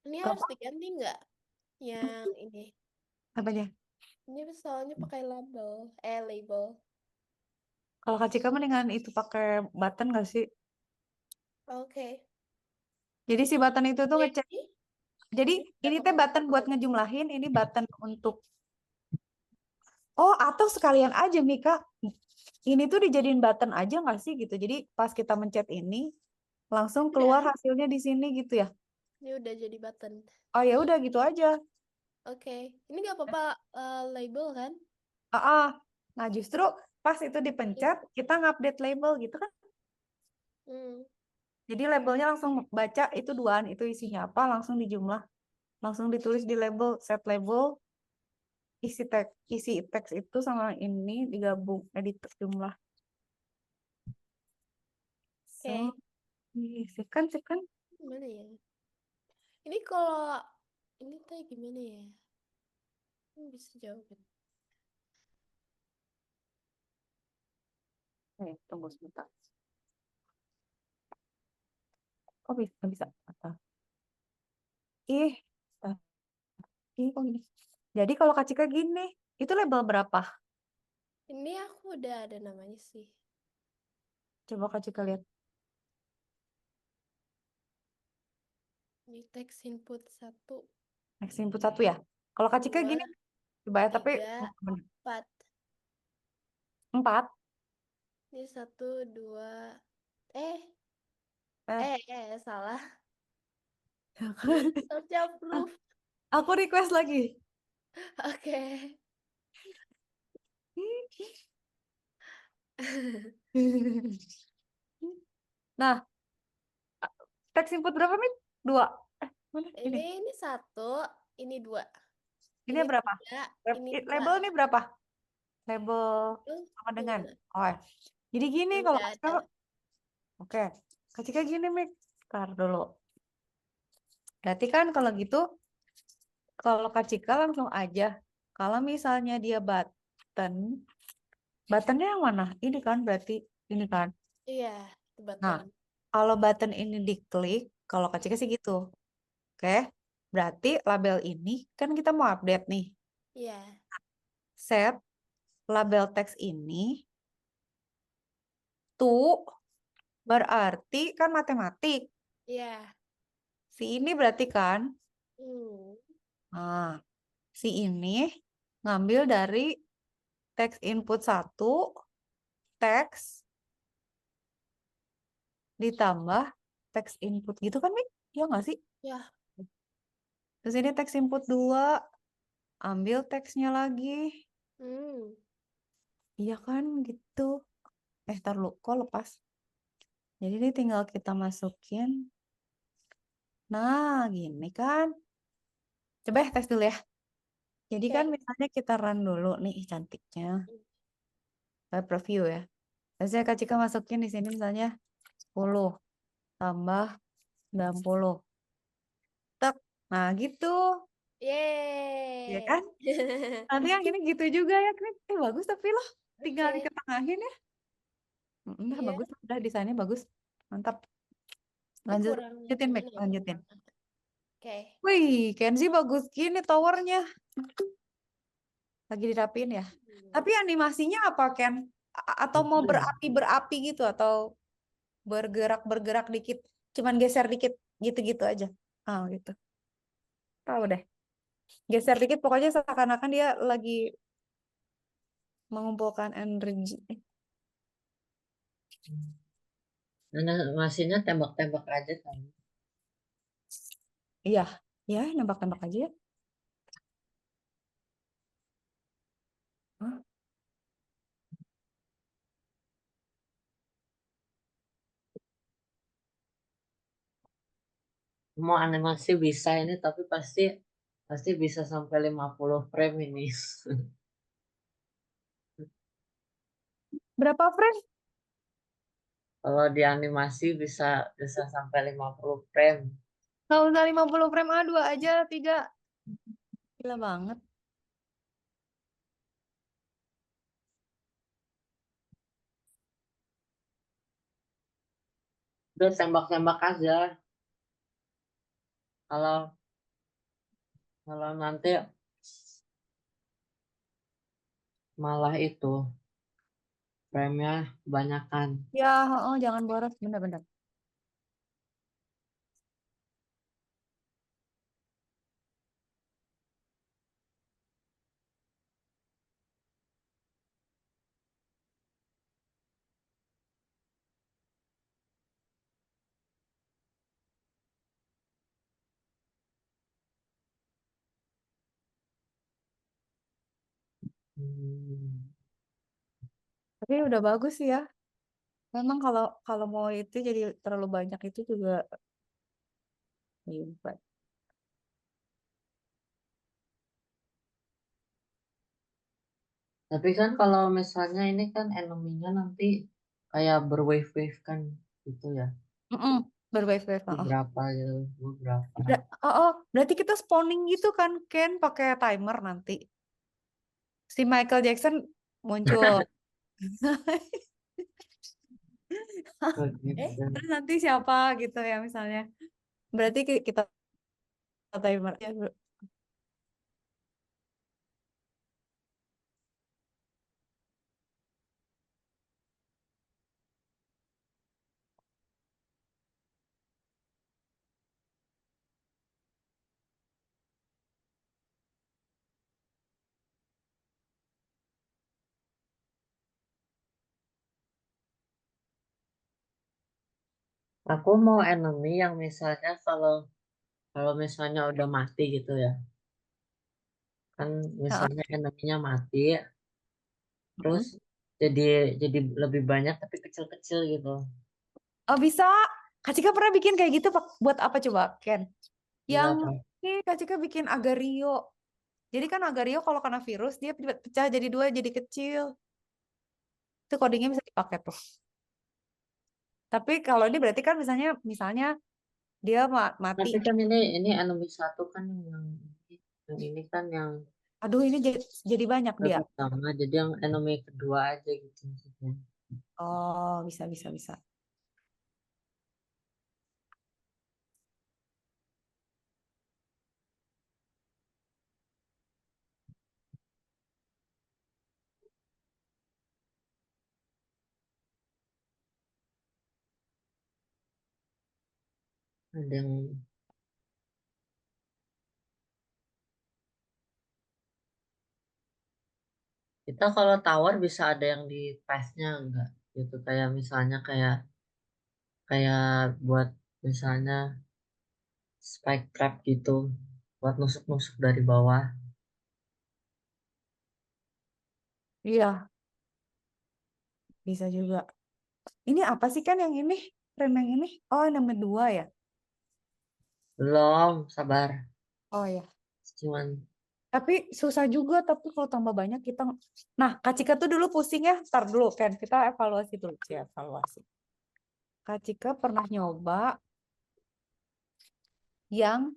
Ini harus Gampang diganti nggak? Yang ini. apanya? Ini soalnya pakai label. Label. Kalau Kak Cika mendingan itu pakai button gak sih? Oke. Jadi si button itu tuh Ya, ngecek. Jadi ini teh button buat ngejumlahin, ini button untuk oh atau sekalian aja Mika. Ini tuh dijadiin button aja nggak sih gitu. Jadi pas kita mencet ini langsung keluar udah. hasilnya di sini gitu ya. Ini udah jadi button. Oh ya udah gitu aja. Oke. Ini nggak apa-apa label kan? Ah, ah. Nah justru pas itu dipencet kita ngupdate label gitu kan. Hmm. Jadi labelnya langsung baca itu duaan itu isinya apa langsung dijumlah, langsung ditulis di label set label isi teks itu sama ini digabung editor jumlah. So, Oke. sip kan sip kan. Gimana ya? Ini kalau ini teh gimana ya? Ini bisa jawabin. Tunggu sebentar. Kok bisa bisa? Apa? Ih, ah, ih kok gini? Jadi kalau Kak Cika gini, itu label berapa? Ini aku udah ada namanya sih. Coba Kak Cika lihat. Ini teks input 1, Next input satu ya. Kalau Kak Cika 2, gini, coba ya, tapi 3, 4. 4. Ini 1, 2. Eh, Eh, salah. kan? Search Ah, approve. aku request lagi. Oke. Nah, teks input berapa, Mit? 2. Mana? Ini. Ini 1, ini 2. Ini Ini berapa? 3, ini 2. Label ini berapa? Label Tuh, sama dengan. gimana? Oh, ya. Jadi gini kalau Udah Kak Cika, ada. oke. Kak Cika gini, Mik. Ntar dulu. Berarti kan kalau gitu, kalau Kak Cika langsung aja. Kalau misalnya dia buttonnya yang mana? Ini kan berarti ini kan. Iya, itu Nah, button. kalau button ini diklik, kalau Kak Cika sih gitu. Oke. Berarti label ini kan kita mau update nih. Iya, Set label teks ini tuh berarti kan matematik. iya. Si ini berarti kan. Hmm. Nah, si ini ngambil dari teks input 1, teks ditambah teks input gitu kan, Mik? Iya nggak sih? Ya, Terus ini teks input 2, ambil teksnya lagi. hmm. Iya kan gitu. Ntar lu, kok lepas? Jadi ini tinggal kita masukin. Nah, gini kan. Coba ya tes dulu ya. Jadi kan Oke. misalnya kita run dulu nih, ih, cantiknya. preview ya. Biasanya Kak Cika masukin di sini misalnya 10 tambah 90. Tak. Nah, gitu. Ya kan? Yeay. Nanti yang ini gitu juga ya. Bagus tapi loh. Tinggal Oke. diketengahin ya. Udah Iya, bagus. Udah desainnya bagus. Mantap. ini Lanjut. kurang Lanjutin, Mek. ini ya, Lanjutin. kurang. Oke. Wih, Kenzi bagus gini towernya. Lagi dirapiin ya. Tapi animasinya apa, Ken? Atau mau Itu ya. berapi-berapi gitu? Atau bergerak-bergerak dikit? Cuman geser dikit gitu-gitu aja. Oh, gitu. Tahu deh. Geser dikit pokoknya seakan-akan dia lagi mengumpulkan energi. Dan animasinya tembak-tembak aja kan. Iya, ya nembak-nembak aja ya. Hah? Mau animasi bisa ini tapi pasti pasti bisa sampai 50 frame ini. Berapa frame? Kalau di animasi bisa bisa sampai 50 frame. Nggak usah 50 frame, dua aja, 3. Gila banget. Udah tembak-tembak aja. Kalau kalau nanti malah itu frame-nya kebanyakan. Ya, oh, jangan boros, bener-bener. Hmm. Tapi udah bagus sih ya. Memang kalau kalau mau itu jadi terlalu banyak itu juga ribet. Tapi kan kalau misalnya ini kan eneminya nanti kayak berwave-wave kan gitu ya. Berwave-wave. Oh. Beberapa gitu, beberapa. Berarti kita spawning gitu kan, Ken, pakai timer nanti. Si Michael Jackson muncul. Begitu. Terus nanti siapa gitu ya misalnya. Berarti kita timer. Ya, Aku mau enemy yang misalnya kalau kalau misalnya udah mati gitu ya. Kan Heeh. misalnya eneminya mati terus Mm-mm. jadi jadi lebih banyak tapi kecil-kecil gitu. Oh, bisa. Kak Cika pernah bikin kayak gitu buat apa coba, Ken? Buat Yang apa? ini Kak Cika bikin Agario. Jadi kan Agario kalau kena virus dia pecah jadi 2 jadi kecil. Itu codingnya bisa dipakai tuh. Tapi kalau ini berarti kan misalnya dia mati. Tapi kan ini enemy satu kan yang ini kan yang Aduh, ini jadi banyak dia. lebih sama jadi yang enemy kedua aja gitu maksudnya. Oh, bisa bisa bisa. Ada yang kita kalau tower bisa ada yang di pass-nya enggak gitu kayak misalnya kayak kayak buat misalnya spike trap gitu buat nusuk-nusuk dari bawah. Iya, bisa juga. Ini apa sih kan yang ini? Frame yang ini? Oh, nomor 2 ya? Belum, sabar. Oh ya. Cuman Tapi susah juga, tapi kalau tambah banyak kita. Nah, Kak Cika tuh dulu pusing ya. Ntar dulu kan kita evaluasi dulu sih, evaluasi. Kak Cika pernah nyoba yang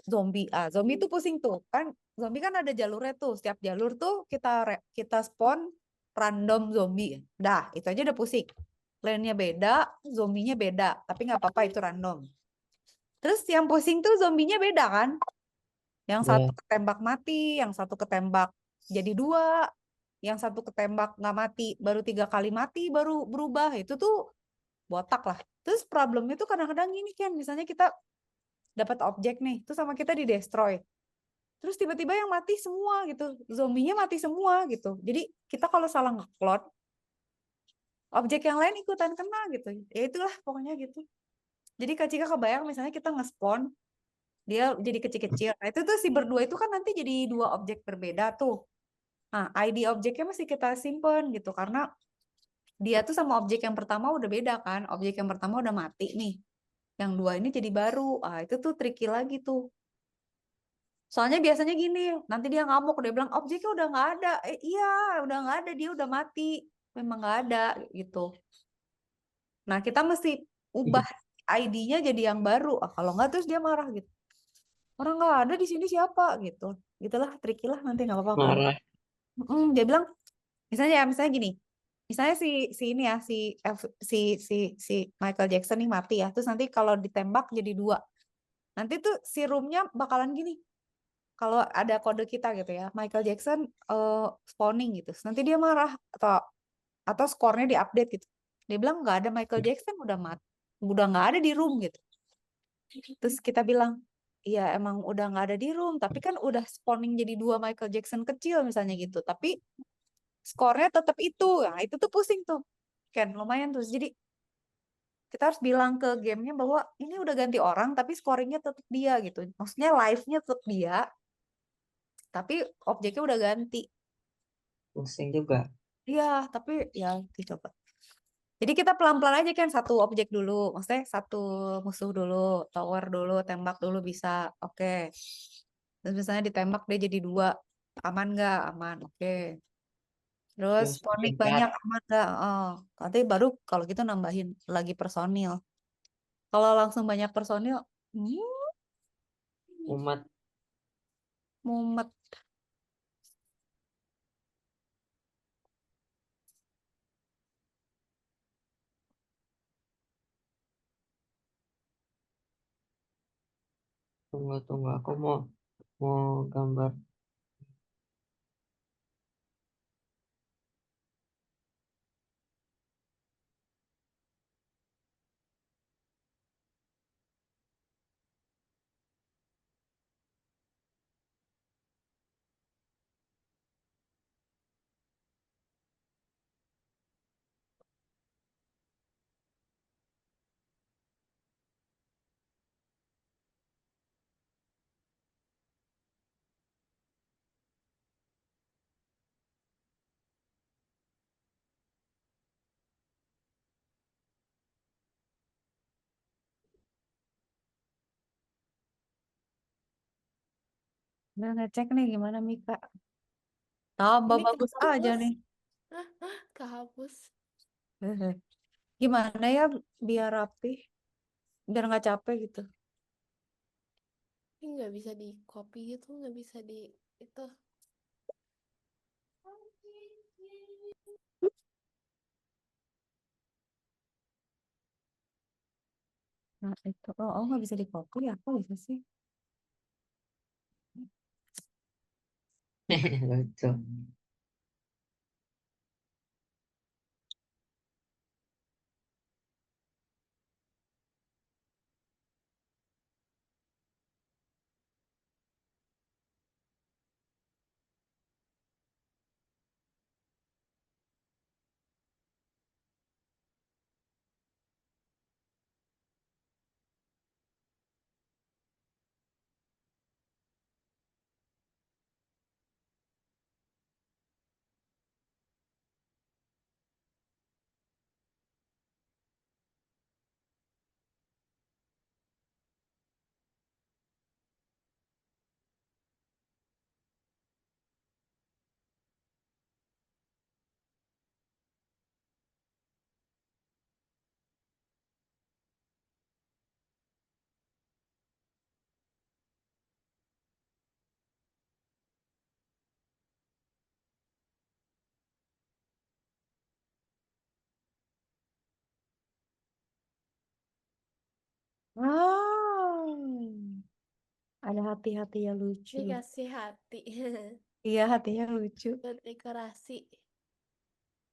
zombie. Zombie tuh pusing tuh. Kan zombie kan ada jalurnya tuh. Setiap jalur tuh kita spawn random zombie. Dah, itu aja udah pusing. Lane-nya beda, zombinya beda, tapi nggak apa-apa itu random. Terus yang pusing tuh zombinya beda kan? Yang satu Ya, ketembak mati, yang satu ketembak jadi dua, yang satu ketembak nggak mati, baru 3 kali mati, baru berubah. Itu tuh botak lah. Terus problemnya tuh kadang-kadang gini kan, misalnya kita dapat objek nih, terus sama kita di destroy. Terus tiba-tiba yang mati semua gitu, zombinya mati semua gitu. Jadi kita kalau salah ngeklon, objek yang lain ikutan kena gitu. Ya itulah pokoknya gitu. Jadi Kak Cika kebayang misalnya kita nge-spawn, dia jadi kecil-kecil. Nah itu tuh si berdua itu kan nanti jadi dua objek berbeda tuh. Nah, ID objeknya masih kita simpen gitu karena dia tuh sama objek yang pertama udah beda kan. Objek yang pertama udah mati nih. Yang dua ini jadi baru. Itu tuh tricky lagi tuh. Soalnya biasanya gini, nanti dia ngamuk, dia bilang objeknya udah nggak ada. Iya, udah nggak ada, dia udah mati. Memang nggak ada gitu. Nah, kita mesti ubah ID-nya jadi yang baru. Kalau nggak terus dia marah gitu. Orang nggak ada di sini siapa gitu. Gitulah, tricky lah nanti nggak apa-apa kalau. marah. Dia bilang misalnya gini, misalnya si si ini ya si si si Michael Jackson nih mati ya, terus nanti kalau ditembak jadi dua, nanti tuh si roomnya bakalan gini, kalau ada kode kita gitu ya, Michael Jackson spawning gitu, terus nanti dia marah atau skornya diupdate gitu, dia bilang nggak ada Michael Jackson udah udah nggak ada di room gitu, terus kita bilang iya emang udah nggak ada di room, tapi kan udah spawning jadi dua Michael Jackson kecil misalnya gitu, tapi skornya tetap itu. Nah, itu tuh pusing tuh. Kan lumayan tuh. Jadi kita harus bilang ke gamenya bahwa ini udah ganti orang tapi scoringnya tetap dia gitu. Maksudnya live-nya tetap dia, tapi objeknya udah ganti. Pusing juga. Iya, tapi ya dicoba. Jadi kita pelan-pelan aja kan satu objek dulu. Maksudnya satu musuh dulu, tower dulu, tembak dulu bisa. Oke. Terus misalnya ditembak dia jadi dua. Aman nggak? Aman. Oke. Terus Terus ponik meningkat banyak aman nggak? Oh, nanti baru kalau gitu nambahin lagi personil. Kalau langsung banyak personil, umat. mumet. Tunggu, aku mau gambar. Udah ngecek nih gimana Mika. Tambah Ini bagus aja kehapus. nih. Kehapus. Gimana ya biar rapi, biar nggak capek gitu. Ini nggak bisa di copy gitu, nggak bisa di itu. Nah itu, oh nggak bisa di copy ya, kok bisa sih? Lucu. Wow. Ada hati-hati yang lucu. Dikasih hati Iya, hatinya lucu. buat dekorasi.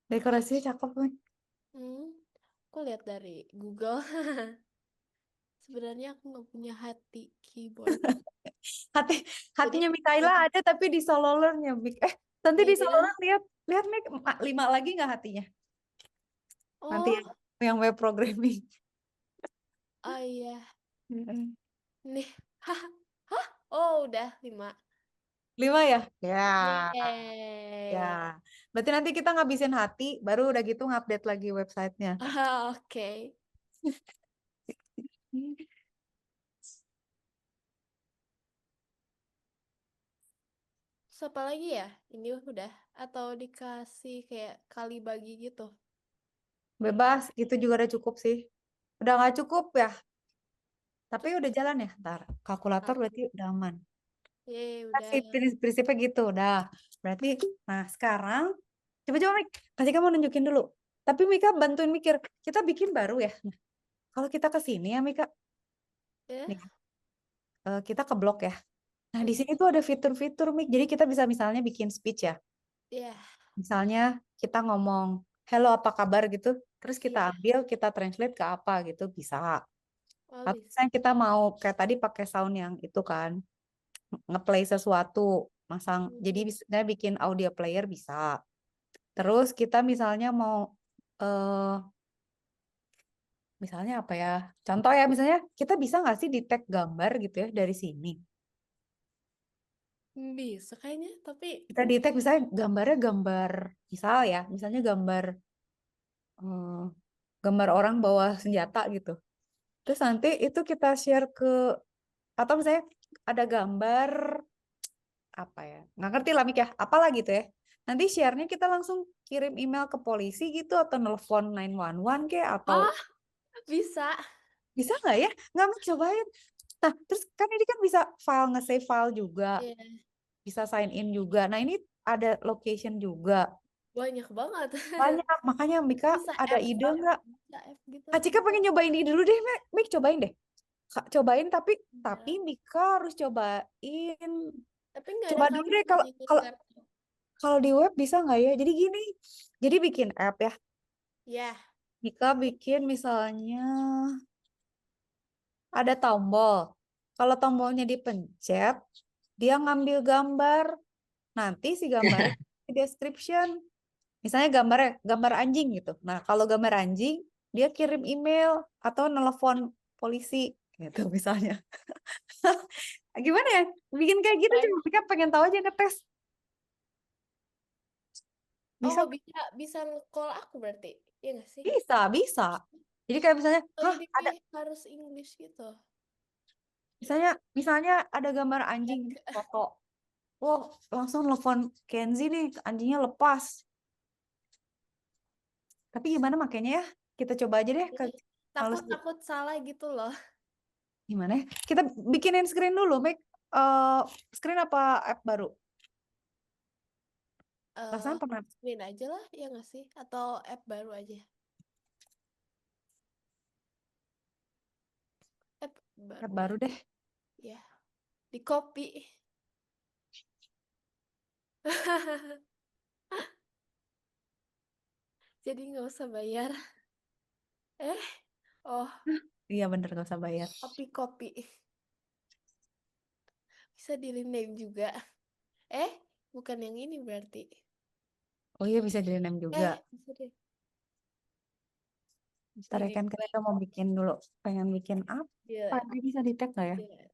Dekorasinya cakep kan? Aku lihat dari Google. Sebenarnya aku nggak punya hati keyboard. Hati Jadi hatinya Mikaela ada tapi di sololernya Mik. Nanti di iya. sololer lihat lihat Mik 5 lagi nggak hatinya? Nanti Oh, yang web programming. oh iya. Mm-mm. Nih. Hah. Hah. Oh, udah 5. 5 ya? Ya, ya. Yeay. Berarti nanti kita ngabisin hati, baru udah gitu ngupdate lagi websitenya. Oke. Terus apa lagi ya? Ini udah. Atau dikasih kayak kali bagi gitu. Bebas, gitu juga udah cukup sih. Udah nggak cukup ya, tapi Cukup. udah jalan ya. Ntar kalkulator Ah, berarti udah aman. yeay, Kasih udah. prinsipnya gitu, udah. Berarti, nah sekarang coba-coba Mik, kasih kamu nunjukin dulu. Tapi Mika bantuin mikir, kita bikin baru ya. Nah, kalau kita ke sini ya Mika, Ya. nih, kita ke blog ya. Nah di Oke. sini tuh ada fitur-fitur Mik. Jadi kita bisa misalnya bikin speech ya. Ya. Misalnya kita ngomong, hello apa kabar gitu. Terus kita Iya. ambil, kita translate ke apa gitu, bisa. Oh, Atau bisa. misalnya kita mau kayak tadi pakai sound yang itu kan, ngeplay sesuatu, masang. Jadi Mhm. bisa bikin audio player bisa. Terus kita misalnya mau eh misalnya apa ya? Contoh ya misalnya kita bisa nggak sih di tag gambar gitu ya dari sini. Bisa kayaknya, tapi Kita di tag misalnya gambarnya gambar misal ya, misalnya eh, gambar orang bawa senjata gitu. Terus nanti itu kita share ke atau misalnya ada gambar apa ya? Nggak ngerti lah Mik ya, apalah gitu ya. Nanti share-nya kita langsung kirim email ke polisi gitu atau nelfon 911 kayak atau ah, bisa. bisa nggak ya? Nggak mau cobain. Nah, terus kan ini kan bisa file nge-save file juga, Iya, bisa sign in juga. Nah, ini ada location juga. banyak banget. Banyak, makanya Mika Bisa ada F, ide F, nggak? bisa F gitu. Kak Cika pengen nyobain ini dulu deh, Mik cobain deh. Kak, cobain tapi Ya. Mika harus cobain. Tapi nggak ada Coba dulu deh kalau kartunya ikut kalau kartu. kalau di web bisa nggak ya? Jadi gini, jadi bikin app ya. Ya, Mika bikin misalnya ada tombol. Kalau tombolnya dipencet, dia ngambil gambar. Nanti si gambarnya di description. Misalnya gambar anjing gitu. Nah, kalau gambar anjing, dia kirim email atau nelpon polisi gitu misalnya. Gimana ya? Bikin kayak gitu fine. cuma mereka pengen tahu aja ngetes. Oh, Bisa, bisa bisa nge-call aku berarti. Iya nggak sih? bisa, bisa. Jadi kayak misalnya, Oh, hah, jadi ada kayak harus English gitu. misalnya misalnya ada gambar anjing Like, foto. Wow, langsung nelfon Kenzi nih, anjingnya lepas. Tapi gimana makanya ya? Kita coba aja deh ke males takut salah gitu loh. gimana ya? Kita bikinin screen dulu, make eh screen apa app baru? Eh, Perasaan pernah screen aja lah, ya nggak sih? Atau app baru aja? App app baru baru deh. deh. Ya, di copy. Jadi nggak usah bayar. Eh, oh, Iya bener gak usah bayar. copy. Bisa di rename juga. Eh, bukan yang ini berarti. Oh iya bisa di rename juga. Bisa deh. Bisa Ntar ya di kan kita mau bikin dulu. Pengen bikin apa? ya, Ini bisa di tag nggak ya? ya.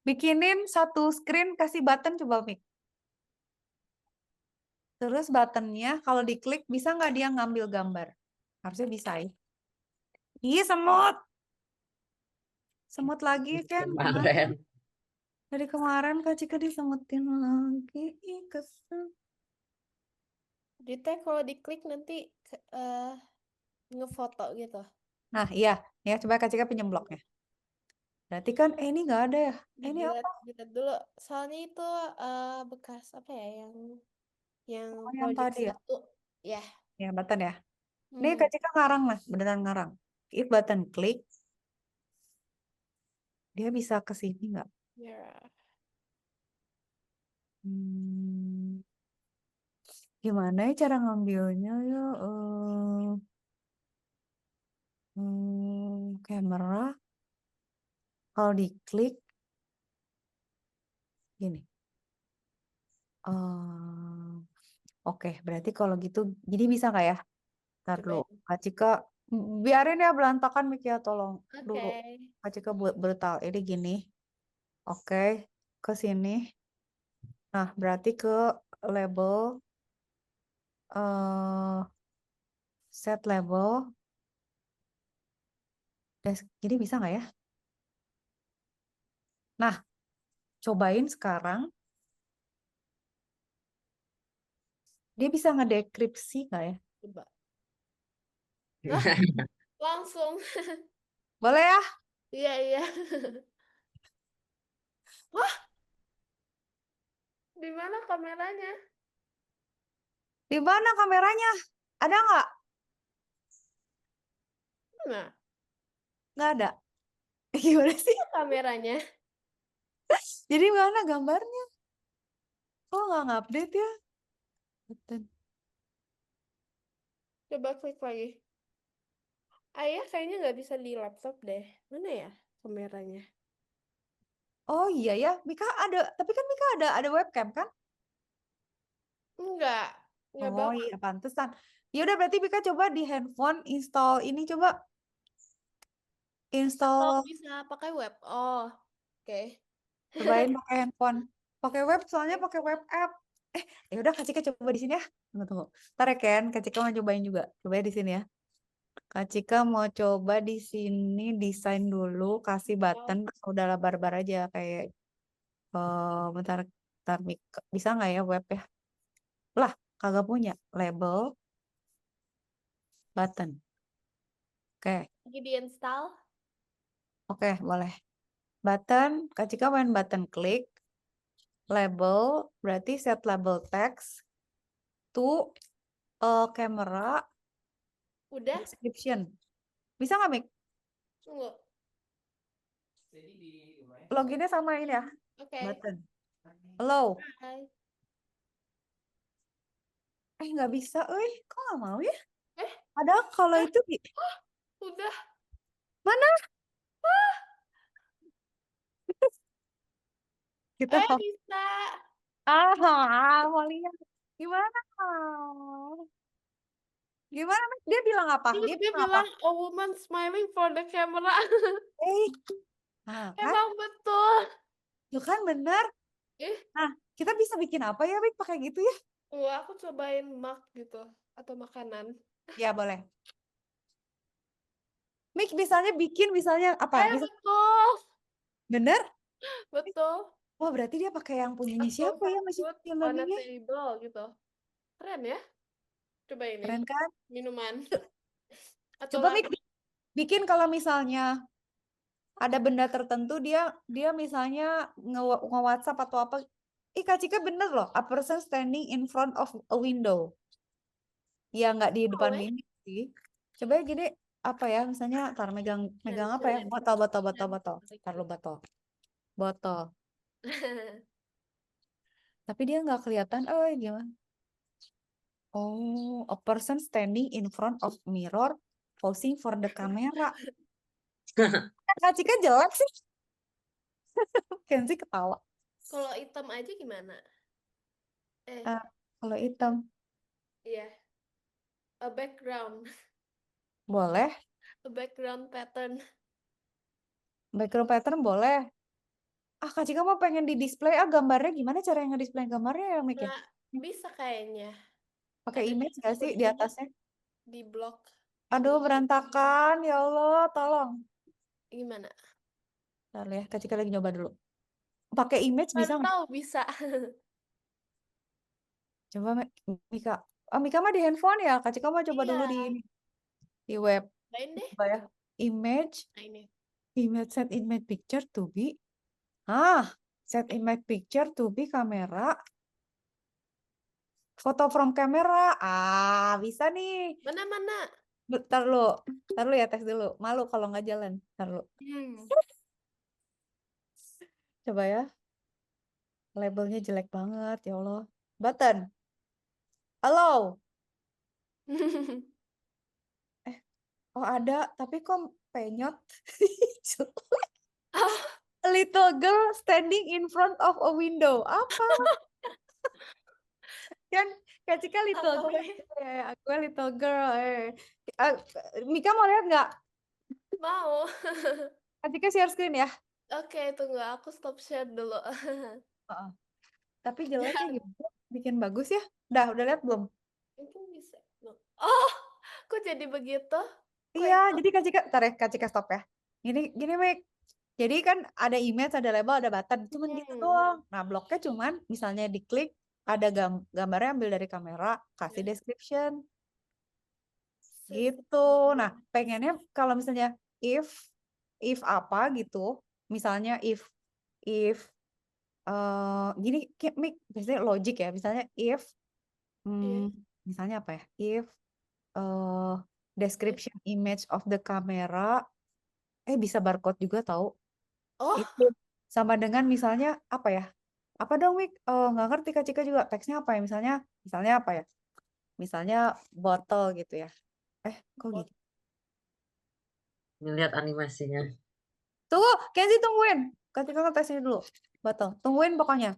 Bikinin satu screen kasih button coba Mik. Terus buttonnya kalau diklik bisa nggak dia ngambil gambar? Harusnya bisa ya. Iya semut. Semut lagi kan. Mana? Kemarin. Dari kemarin Kak Cika disemutin lagi. Ih, kesel. Di tag kalau diklik nanti ngefoto gitu. Nah iya. Ya coba Kak Cika pinjam blognya. Berarti kan ini nggak ada ya. Ini apa? Dilihat dulu. Soalnya itu bekas apa ya yang Oh, yang project tadi ya. 1 ya. Ya button ya. Nih Hmm. Kak Cika ngarang lah, beneran ngarang. If button klik, dia bisa ke sini nggak? Ya. Hmm, gimana ya cara ngambilnya ya? Kamera, kalau diklik gini. Eh, Oke, berarti kalau gitu, jadi bisa nggak ya? Ntar dulu, Cobain. Kak Cika, biarin ya berantakan Mik ya, tolong dulu. Oke. Kak Cika buat brutal, ini gini. Oke, ke sini. Nah, berarti ke label, eh set label. Jadi bisa nggak ya? Nah, cobain sekarang. Dia bisa ngedekripsi nggak ya? Coba. Hah? Langsung. Boleh ya? Iya, iya. Wah, di mana kameranya? Di mana kameranya? Ada nggak? Mana Nggak ada. Gimana sih? kameranya? Jadi mana gambarnya? Oh, nggak ngupdate ya? Button. Coba klik lagi. Ayah kayaknya nggak bisa di laptop deh. Mana ya kameranya? Oh iya ya, Mika ada. Tapi kan Mika ada webcam kan? Enggak. Nggak Oh bawa. iya, pantesan. Ya udah berarti Mika coba di handphone install ini coba Atau install, bisa pakai web. Oh, oke. cobain pakai handphone. Pakai web soalnya pakai web app. Ya udah Kak Cika coba di sini ya. Tunggu tunggu. Ntar ya Ken, Kak Cika mau cobain juga. Coba di sini ya. Kak Cika mau coba di sini desain dulu, kasih button, udahlah barbar aja kayak bentar, bentar Mika. Bisa nggak ya web ya? Lah, kagak punya label button. Oke, Lagi diinstal. oke, boleh. Button, Kak Cika main button klik, label, berarti set label text to camera Udah? description. Bisa nggak, Mik? Tunggu. Loginnya sama ini ya, Oke. button. Hello. Hai. Nggak bisa, kok nggak mau ya? Eh, Padahal kalau udah? itu, Udah. mana? Kita Bisa. mau lihat. Gimana? Gimana, Mik? Dia bilang apa? Terus Dia dia bilang apa? bilang, a woman smiling for the camera. Eh, kan? Emang betul. Tuh kan bener. Eh, Nah, kita bisa bikin apa ya, Mik, pakai gitu ya? aku cobain mug gitu. Atau makanan. Ya, boleh. Mik, misalnya bikin, misalnya apa? Bisa Betul. bener? Betul. Wah, berarti dia pakai yang punyanya A siapa ya, comfort mesin food on a learningnya? table gitu. Keren ya? Coba ini. Keren kan? Minuman. Atau Coba Mik lagi. bikin kalau misalnya ada benda tertentu dia dia misalnya nge-WhatsApp atau apa. Kak Cika bener loh. A person standing in front of a window. Ya nggak di depan Boleh. window sih. Coba ya gini apa ya misalnya tar megang megang apa ya? Botol botol botol botol. Tar lu botol. Botol. Tapi dia nggak kelihatan. Oh gimana? Oh, a person standing in front of mirror posing for the camera. Kak Cika jelek sih. Kenzi ketawa. Kalau hitam aja gimana? Ah, kalau hitam Iya. A background. boleh. A background pattern. Background pattern boleh. Kak Cika mau pengen di display gambarnya gimana cara yang nge-display gambarnya ya Mik ya? Nggak bisa kayaknya. Pakai Ada image gak sih di kunci atasnya? di blok. Aduh berantakan ya Allah tolong. Gimana? Bentar ya Kak Cika lagi nyoba dulu. Pakai image bisa Baru nggak? tahu bisa. Coba Mika. Mika mah di handphone ya. Kak Cika mau coba dulu Iya. di web. Lain deh. Coba ya. Image, Nah ini. set image picture to be. Set image picture to be kamera. Foto from camera. Bisa nih. Mana-mana? Bentar lu ya tes dulu. Malu kalau nggak jalan. Bentar lu. Coba ya. Labelnya jelek banget, ya Allah. Button. Halo. Oh ada, tapi kok penyot. A little girl standing in front of a window. Apa? Kan Kak Cika little Apa, girl. Wei? Aku little girl. Ah, Mika mau lihat nggak? Mau. Kak Cika share screen ya. Oke, tunggu aku stop share dulu. Heeh. Tapi jeleknya gitu. Bikin bagus ya. Udah lihat belum? Mungkin bisa. Oh, kok jadi begitu? Kok Iya, itu? jadi Kak Cika stop ya. Gini, Mik. Jadi kan ada image, ada label, ada button, cuman gitu doang. Nah, bloknya cuman misalnya diklik, ada gambarnya ambil dari kamera, kasih Ya. description, Set. gitu. Nah, pengennya kalau misalnya if apa gitu, misalnya if gini, Mik, biasanya logik ya, misalnya if, Iya. misalnya apa ya, if eh, If. description image of the camera, bisa barcode juga tahu. Oh, Itu sama dengan misalnya apa ya? Apa dong, Mik? Nggak ngerti Kak Cika juga. Teksnya apa ya? Misalnya apa ya? Misalnya botol gitu ya. Kok bot. gitu? Ngeliat animasinya. Tunggu, Kenzi tungguin. Kak Cika ngetes ini dulu. Botol. Tungguin pokoknya.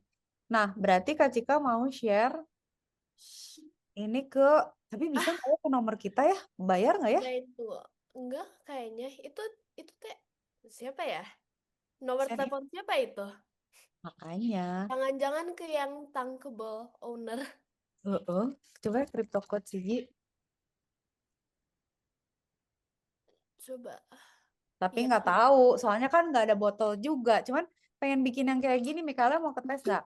Nah, berarti Kak Cika mau share ini tapi bisa nggak ya ke nomor kita ya? Bayar nggak ya? Udah itu. Enggak, kayaknya. Itu teh siapa ya? Nomor Share telepon siapa itu? makanya. Jangan-jangan ke yang tankable owner. Heeh. Coba crypto code Siji. Coba. Tapi Iya. nggak tahu, soalnya kan nggak ada botol juga. Cuman pengen bikin yang kayak gini, Mikala mau ke tes nggak?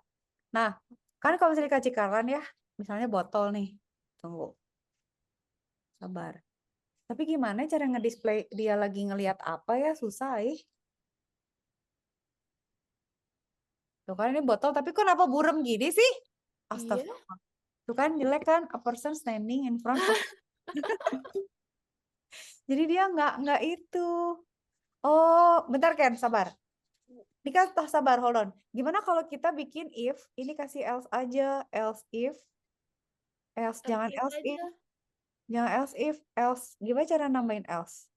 Nah, kan kalau misalnya dikasih karan ya, misalnya botol nih. Tunggu, sabar. Tapi gimana cara ngedisplay dia lagi ngelihat apa ya? Susah, Tuh kan ini botol, tapi kenapa burem gini sih? Iya. Astagfirullah. Tuh kan jelek kan? A person standing in front of. Jadi dia nggak itu. Oh, bentar Ken, sabar. Dika, sabar, hold on. Gimana kalau kita bikin if, ini kasih else aja, else if, jangan Aktif else if, aja. jangan else. Gimana cara nambahin else?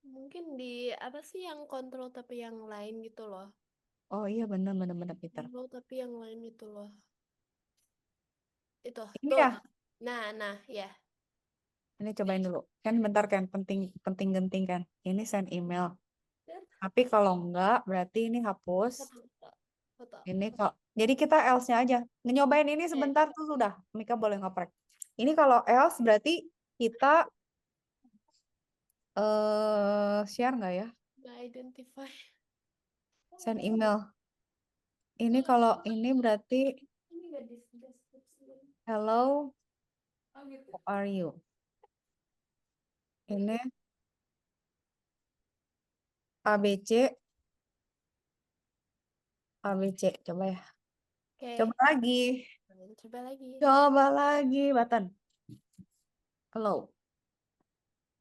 Mungkin di apa sih yang kontrol tapi yang lain gitu loh. Oh iya bener Peter. Kontrol tapi yang lain itu loh. Itu Ini tuh. ya, Nah, ya. ini cobain dulu. Kan bentar kan, penting genting kan. Ini send email. Tapi kalau enggak, berarti ini hapus. Foto. Ini kok. Jadi kita else-nya aja. Nyobain ini Oke. sebentar tuh sudah. Mika boleh ngoprek. Ini kalau else berarti kita share nggak ya? Nggak identify. Send email. Ini kalau ini berarti Ini nggak di deskripsi. hello, Oh gitu. how are you? Ini ABC, coba ya. Oke. Coba lagi. Coba lagi. Coba lagi, button. Hello.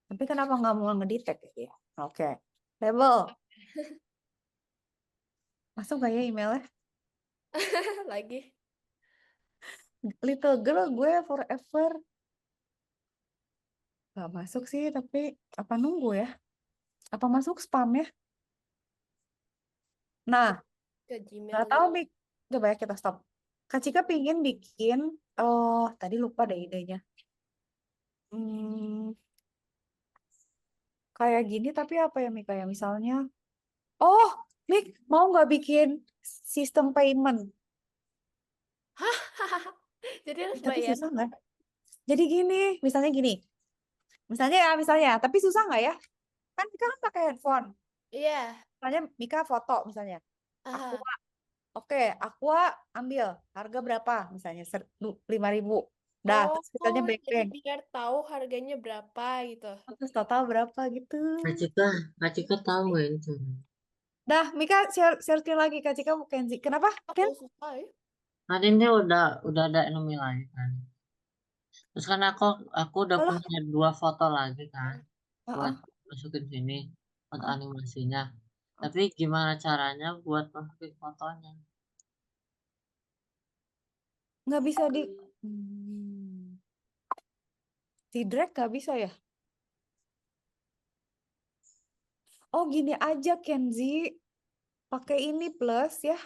Tapi kenapa nggak mau ngedetect ya? Oke. Label. Masuk gak ya emailnya? Lagi. Little girl gue forever. Gak masuk sih, tapi apa nunggu ya? Apa masuk spam ya? Nah, Ke Gmail nggak tahu dulu. Mik. Coba ya kita stop. Kak Cika pingin bikin, oh tadi lupa deh idenya. Hmm, kayak gini tapi apa ya Mik? Kayak misalnya, oh Mik mau nggak bikin sistem payment? Jadi harus Tapi bayar. susah nggak? Jadi misalnya gini. Misalnya, tapi susah nggak ya? Kan Mika kan pakai handphone. Iya. Misalnya Mika foto misalnya. Aku, Aha. oke, Aqua ambil harga berapa? Misalnya 5.000. Dah, Oh, terus misalnya jadi bank. biar tahu harganya berapa gitu. Terus total berapa gitu. Kak Cika tahu nggak ini cara? Dah, Mika share screen lagi Kak Cika Kenzi. Kenapa? Ken? Aku susah ya. Kan ini udah ada email lain kan. Terus kan aku udah Alah, punya 2 foto lagi kan buat heeh, masukin sini buat heeh. animasinya. Tapi gimana caranya buat masukin fotonya? Nggak bisa Hmm. Di drag nggak bisa ya? Oh gini aja Kenzi, pakai ini plus ya.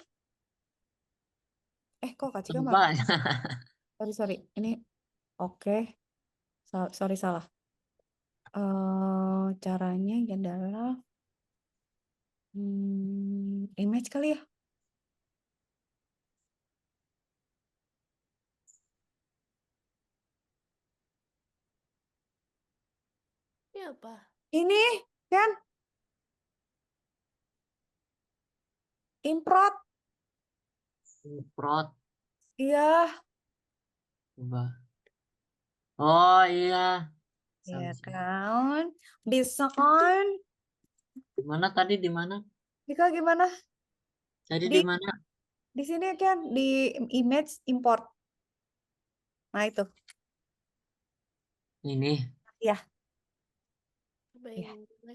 Kok Kak Cika malah, Banyak. sorry, ini oke, sorry salah. Caranya adalah image kali ya. Ini apa? Ini kan improt, Prot, iya, coba. Oh iya, ya sama-sama. kan, bisa kan? Gimana tadi di mana? Dika gimana? Jadi Di di mana? di sini kan di image import. Nah itu, Ini. ya, Cobain ya dulu.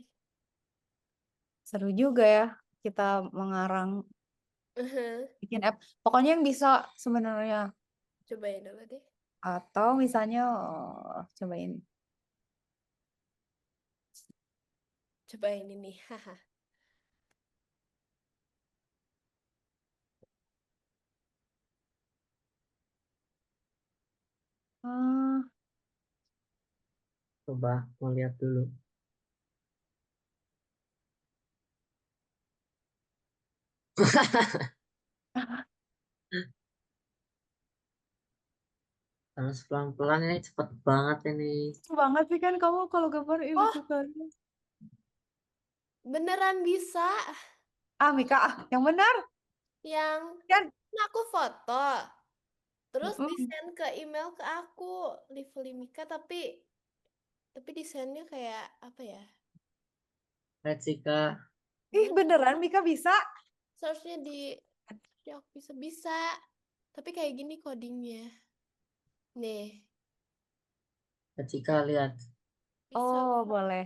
seru juga ya kita mengarang bikin app. Pokoknya yang bisa sebenarnya. Cobain dulu deh. Atau misalnya cobain. Cobain ini. Haha. Ah, Coba mau lihat dulu. Harus pelan-pelan ini cepet banget ini. banget sih kan kamu kalau gambar Oh, lucu kan. beneran bisa. Mika, yang benar Yang kan? kan aku foto. Terus Mm-mm. di-send ke email ke aku, Lively Mika, tapi desainnya kayak apa ya? Lihat sih Kak. Ih, Mana? beneran Mika bisa? Searchnya di aku bisa. Tapi kayak gini codingnya. Nih, Lihat sih Kak, lihat. bisa Oh, kok. boleh.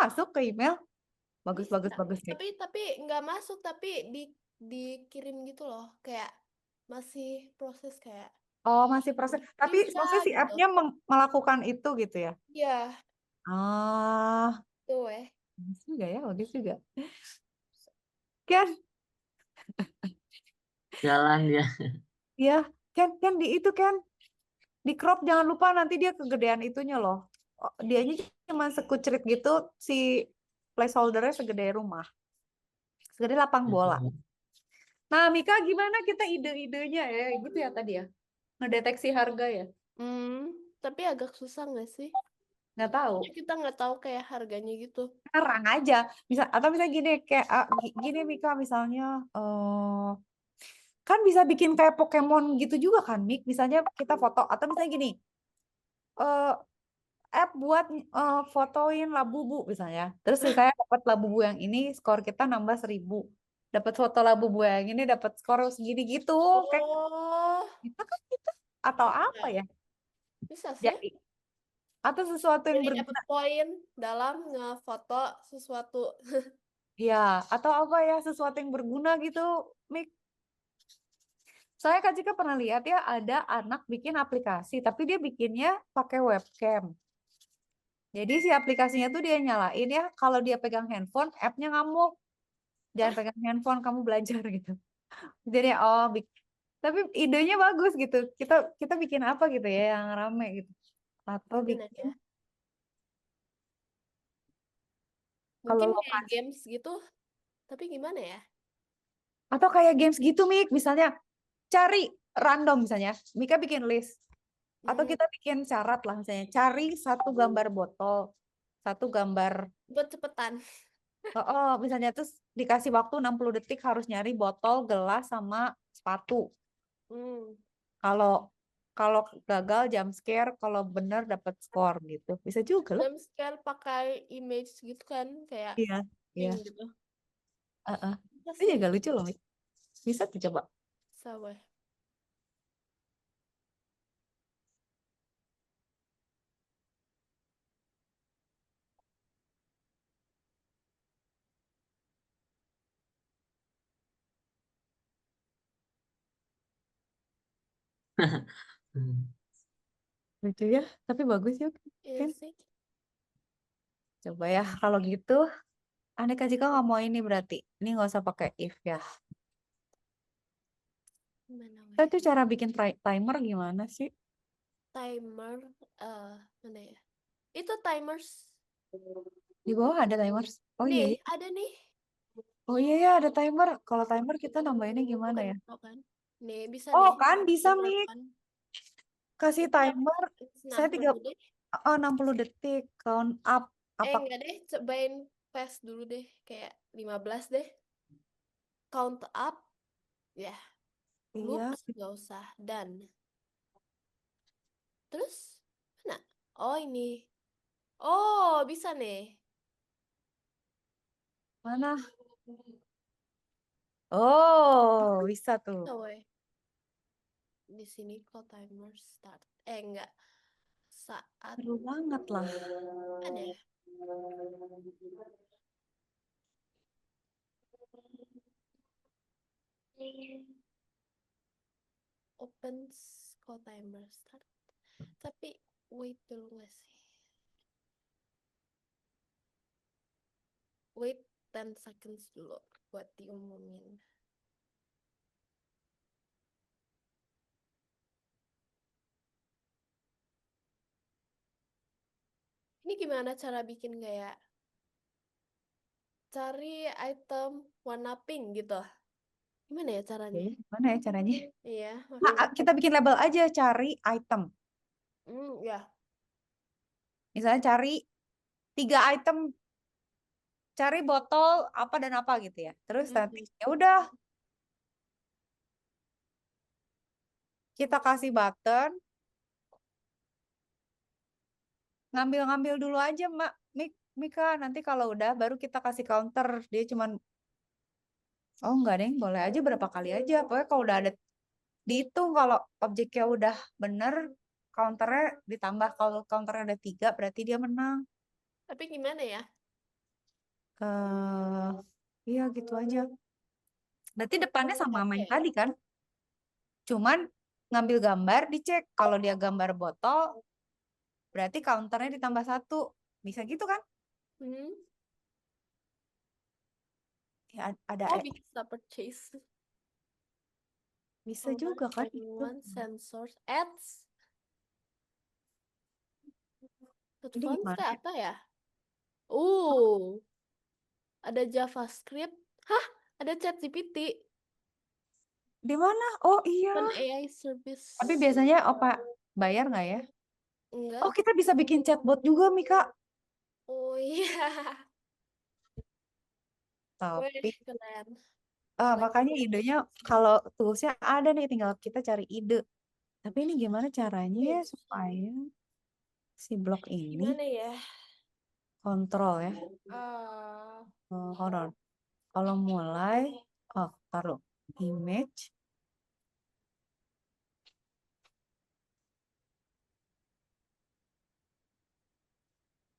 Masuk ke email? Bagus, Bisa. bagus, bagus nih. Tapi nggak masuk, tapi dikirim gitu loh. Kayak masih proses kayak Oh, masih proses. Tapi bisa maksudnya si gitu. app-nya melakukan itu gitu ya? Iya, Ah, tuh eh. bagus juga ya, bagus juga. Kan, Jalan dia. ya, kan di itu kan, di crop jangan lupa nanti dia kegedean itunya loh. Dianya cuma sekucrit gitu, si placeholdernya segede rumah, segede lapang bola. Nah, Mika gimana kita ide-idenya ya, gitu ya tadi ya, ngedeteksi harga ya? Tapi agak susah nggak sih? Nggak tahu. Ya, kita nggak tahu kayak harganya gitu. Ngarang aja, atau misalnya gini kayak gini Mika misalnya kan bisa bikin kayak Pokemon gitu juga kan Mik, misalnya kita foto atau misalnya gini eh app buat fotoin Labubu misalnya, terus saya dapat Labubu yang ini skor kita nambah 1.000, dapat foto Labubu yang ini dapat skor segini gitu, kayak Oh, kita kan gitu atau apa bisa. ya, Bisa sih. jadi atau sesuatu yang Jadi dapat berguna poin dalam ngefoto sesuatu. ya, atau apa ya, sesuatu yang berguna gitu Mik. Saya Kak Cika pernah lihat ya ada anak bikin aplikasi tapi dia bikinnya pakai webcam. Jadi si aplikasinya tuh dia nyalain ya, kalau dia pegang handphone, app-nya ngamuk. Jangan Ah, pegang handphone, kamu belajar gitu. Jadi tapi idenya bagus gitu. Kita kita bikin apa gitu ya yang rame gitu. Atau benar bikin ya. kalau Mungkin kayak lokasi games gitu. Tapi gimana ya? atau kayak games gitu Mik, misalnya cari random misalnya. Mika bikin list atau Hmm, kita bikin syarat lah misalnya cari satu gambar botol, satu gambar. buat cepetan. Misalnya terus dikasih waktu 60 detik harus nyari botol, gelas sama sepatu. Hmm. Kalau kalau gagal jump scare, kalau benar dapat skor gitu. Bisa juga loh. Jump scare pakai image gitu kan. Kayak Iya, iya. pink gitu. Heeh. Bisa Itu sih. juga lucu loh, Mik. Bisa tuh coba. Bisa weh. Hmm. Lucu ya, tapi bagus yuk Iya kan. sih. Coba ya kalau gitu. Aneh Kak Cika nggak mau ini berarti. Ini nggak usah pakai if ya. Mana Itu weh? cara bikin timer gimana sih? Timer, mana ya? Itu timers. Di bawah ada timer. Oh iya, Nih, iya. ada nih. Oh iya ya ada timer. Kalau timer kita nambahinnya gimana Bukan ya? pro kan? Nih, bisa Oh nih. kan bisa Mik. 8. Kasih Itu timer. Saya 60 deh. 60 detik. Count up. Apa? Enggak deh, cobain fast dulu deh. Kayak 15 deh. Count up. Ya, Iya. loops nggak usah. Dan terus mana? Oh ini. Oh, bisa nih. Mana? Oh bisa tuh. Bisa weh. Di sini kok timer start. Enggak. Saat Seru banget lah. ada. Open call timer start. Tapi wait dulu nggak sih? Wait 10 seconds dulu buat diumumin. Ini gimana cara bikin kayak cari item warna pink gitu? Gimana ya caranya? Ya, gimana ya caranya? Iya, Nah, maksudnya. kita bikin label aja cari item. Ya. Misalnya cari 3 item, cari botol apa dan apa gitu ya. Terus nanti Mhm. ya udah kita kasih button, ngambil-ngambil dulu aja Mbak Mika. Nanti kalau udah baru kita kasih counter. Dia cuman oh enggak deh, boleh aja berapa kali aja. Pokoknya kalau udah ada dihitung kalau objeknya udah bener, counternya ditambah. Kalau counternya ada 3 berarti dia menang. Tapi gimana ya? eh iya gitu aja. Berarti depannya sama Apa main ya? tadi kan? Cuman ngambil gambar dicek. Kalau dia gambar botol, berarti counternya ditambah 1. Bisa gitu kan? Hmm? Ya, ada Oh, bisa purchase. bisa Oh, juga kan itu. 121 sensors ads. Ini Advance gimana? teh Ya? apa ya? Ada JavaScript. Hah? Ada ChatGPT. Di mana? Oh iya. Open AI service. Tapi biasanya apa bayar nggak ya? Enggak. Oh kita bisa bikin chatbot juga Mika. Oh iya. Wih, Tapi keren. makanya Lanjut. idenya kalau toolsnya ada nih, tinggal kita cari ide. Tapi ini gimana caranya ya Wih, supaya si blok ini gimana ya? kontrol ya? Ah, Hold on. Kalau mulai, taruh image.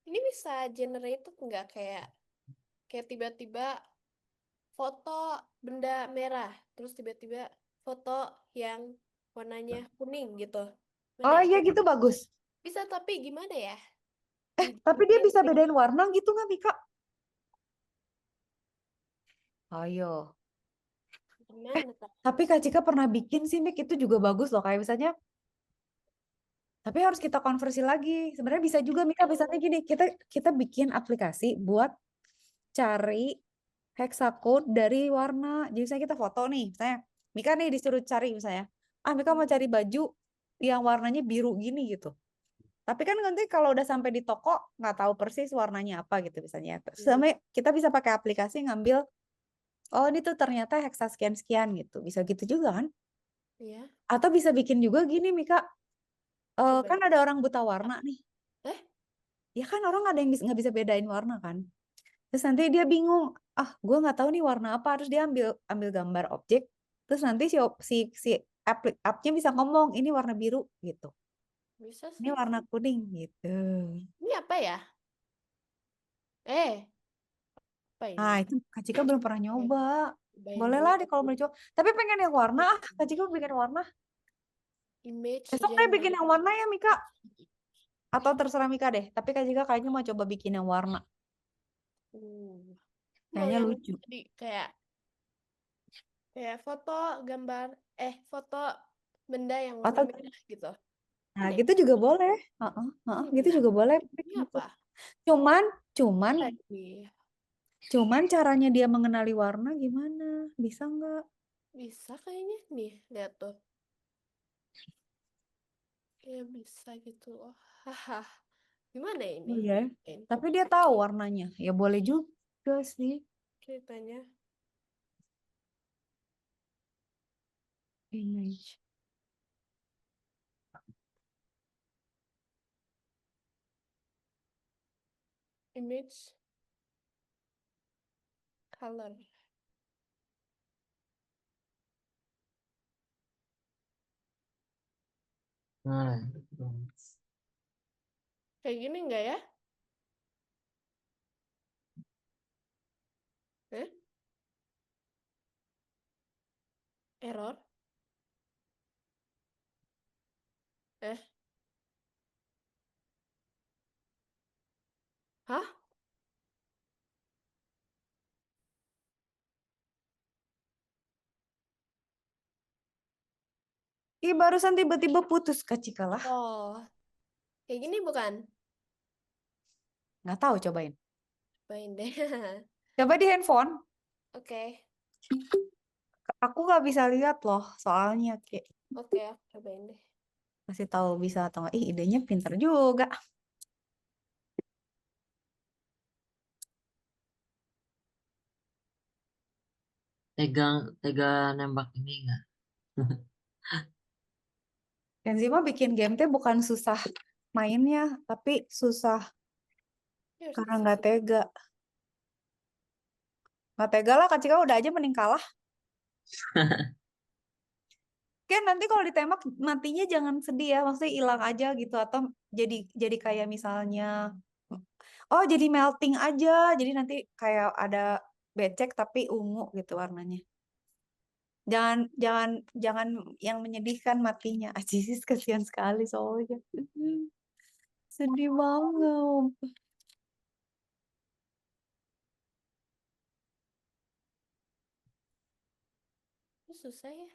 ini bisa generate nggak kayak tiba-tiba foto benda merah, terus tiba-tiba foto yang warnanya kuning gitu. Mana Oh ya? iya gitu bagus. Bisa tapi gimana ya? Tapi dia bisa Generate bedain warna gitu nggak Mika? Ayo. gimana tak? Tapi Kak Cika pernah bikin sih Mik, itu juga bagus loh. Kayak misalnya, tapi harus kita konversi lagi. Sebenarnya bisa juga Mika, misalnya gini, kita bikin aplikasi buat cari hexacode dari warna. Jadi misalnya kita foto nih, misalnya Mika nih disuruh cari misalnya, Mika mau cari baju yang warnanya biru gini gitu. Tapi kan nanti kalau udah sampai di toko nggak tahu persis warnanya apa gitu misalnya. Sampai kita bisa pakai aplikasi ngambil, oh ini tuh ternyata hexa sekian-sekian gitu. Bisa gitu juga kan? Ya, Atau bisa bikin juga gini Mika, coba. kan ada orang buta warna nih. Eh, Ya kan orang ada yang nggak bisa bedain warna kan. Terus nanti dia bingung, gue nggak tahu nih warna apa. Terus dia ambil ambil gambar objek. Terus nanti si appnya bisa ngomong ini warna biru gitu. bisa Ini sih. warna kuning gitu. Ini apa ya? Eh, apa Nah, ini? itu Kak Cika belum pernah nyoba. Cobain Boleh dulu. lah deh kalau mau dicoba. Tapi pengen yang warna, Kak Cika pengen warna. Image Besok deh bikin genre. yang warna ya Mika. Atau terserah Mika deh. Tapi Kak Jika kayaknya mau coba bikin yang warna. Mau Kayaknya yang lucu. tadi kayak foto gambar foto benda yang warna Atau merah gitu. nah Ini gitu juga boleh. Gitu juga boleh. ini apa? Cuman Lagi. cuman caranya dia mengenali warna gimana? Bisa nggak? Bisa kayaknya nih, lihat tuh. Kayak bisa gitu loh. Haha. Gimana ini? Oh iya. Tapi dia tahu warnanya. Ya boleh juga sih. Ceritanya. Image. Image color. Nah, Kayak gini enggak ya? Error? Hah? Ih, barusan tiba-tiba putus Kak Cika lah. Oh, kayak gini bukan? Nggak tahu, cobain. Cobain deh. Coba di handphone. Oke, Aku nggak bisa lihat loh, soalnya kayak oke, aku cobain deh. kasih tahu bisa atau nggak. Ih, idenya pinter juga. tega nembak ini nggak? Enzima bikin game teh bukan susah mainnya, tapi susah Ini harus karena di nggak sini. tega. Nggak tega lah, Kak Cika udah aja mending kalah. Kan nanti kalau ditembak matinya jangan sedih ya, maksudnya hilang aja gitu atau jadi kayak misalnya oh jadi melting aja. Jadi nanti kayak ada becek tapi ungu gitu warnanya. Jangan jangan jangan yang menyedihkan matinya. Aziz kasihan sekali soalnya. Sedih banget. Ini susah ya.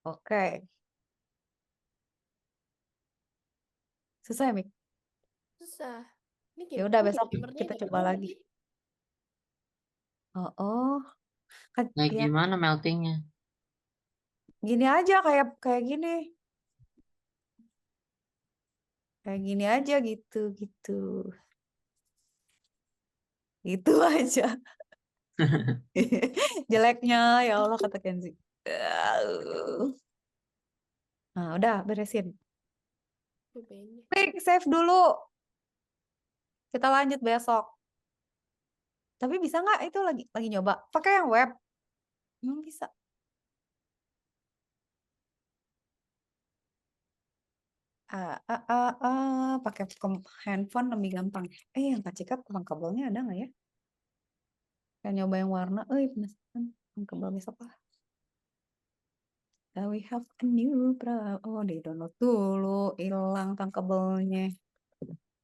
Oke. Susah ya, Mik? Susah. Ini Ya udah gimana? besok Timernya kita coba gimana lagi. nih? Oh. Kan Kayak ya gimana meltingnya? gini aja kayak kayak gini. Kayak gini aja gitu gitu. Gitu aja. Jeleknya ya Allah kata Kenzi. Nah, udah beresin. Cobain deh. Mik, save dulu. Kita lanjut besok. Tapi bisa nggak itu lagi nyoba? Pakai yang web. Emang bisa. Pakai handphone lebih gampang. Yang Kak Cika tukang kabelnya ada nggak ya? Kayak nyoba yang warna. Penasaran. Tukang kabel besok lah. We have a new Oh, di download dulu. Hilang tukang kabelnya.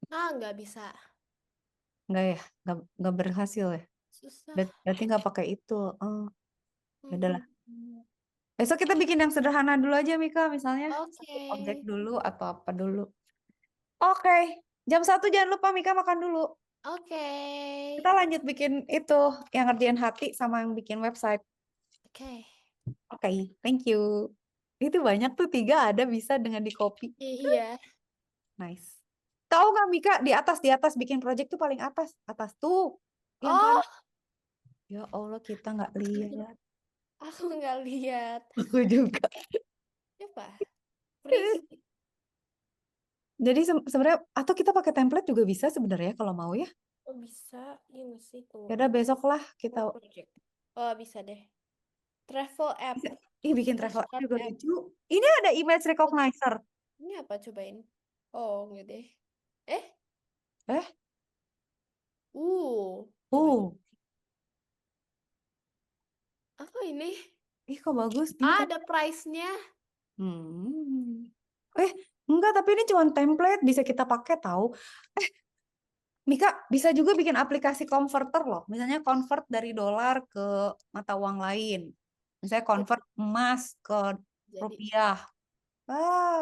Nggak bisa. Nggak ya? Nggak berhasil ya? Susah. Berarti nggak pakai itu. Ya udahlah. Hmm. Besok kita bikin yang sederhana dulu aja, Mika. Misalnya Oke. objek dulu atau apa dulu. Oke. Jam 1 jangan lupa Mika makan dulu. Oke. Kita lanjut bikin itu. Yang ngerjain hati sama yang bikin website. Oke. Oke. Thank you. Itu banyak tuh 3 ada bisa dengan di copy. Iya. Nice. Tahu nggak Mika di atas bikin project tuh paling atas. Atas tuh. Yang Oh, kanan. Ya Allah kita nggak lihat. aku nggak lihat. Aku juga. Apa? Free. Jadi sebenarnya atau kita pakai template juga bisa sebenarnya kalau mau ya. Oh, bisa. Iya nggak sih? Tunggu. Ya udah besok lah kita More project. Oh, bisa deh. Travel app. bikin travel Flashcard juga app. lucu. Ini ada image recognizer. Ini apa? Cobain. Oh, enggak deh. Eh? Eh, Uh, Apa ini? ih kok bagus nih. Ada price-nya. Hmm. Enggak, tapi ini cuma template, bisa kita pakai tahu. Mika, bisa juga bikin aplikasi converter loh. Misalnya convert dari dolar ke mata uang lain. Misalnya convert emas ke Jadi, rupiah.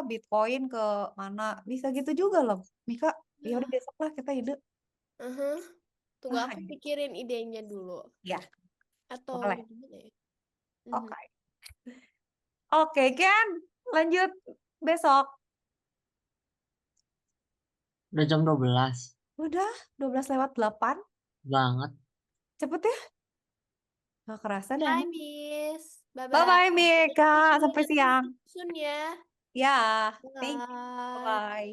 Bitcoin ke mana. Bisa gitu juga loh. Mika, ya udah besok lah kita ide. tunggu Ah, aku pikirin idenya dulu. ya, Atau boleh. gimana ya? Oke. Oke, Ken. Lanjut besok. Udah jam 12 Udah, 12:08. banget. Cepet ya. Gak kerasa dah. Bye, Miss. Bye-bye. Bye-bye, Mika. Sampai siang. Soon ya. Ya, thank you. Bye. Bye-bye.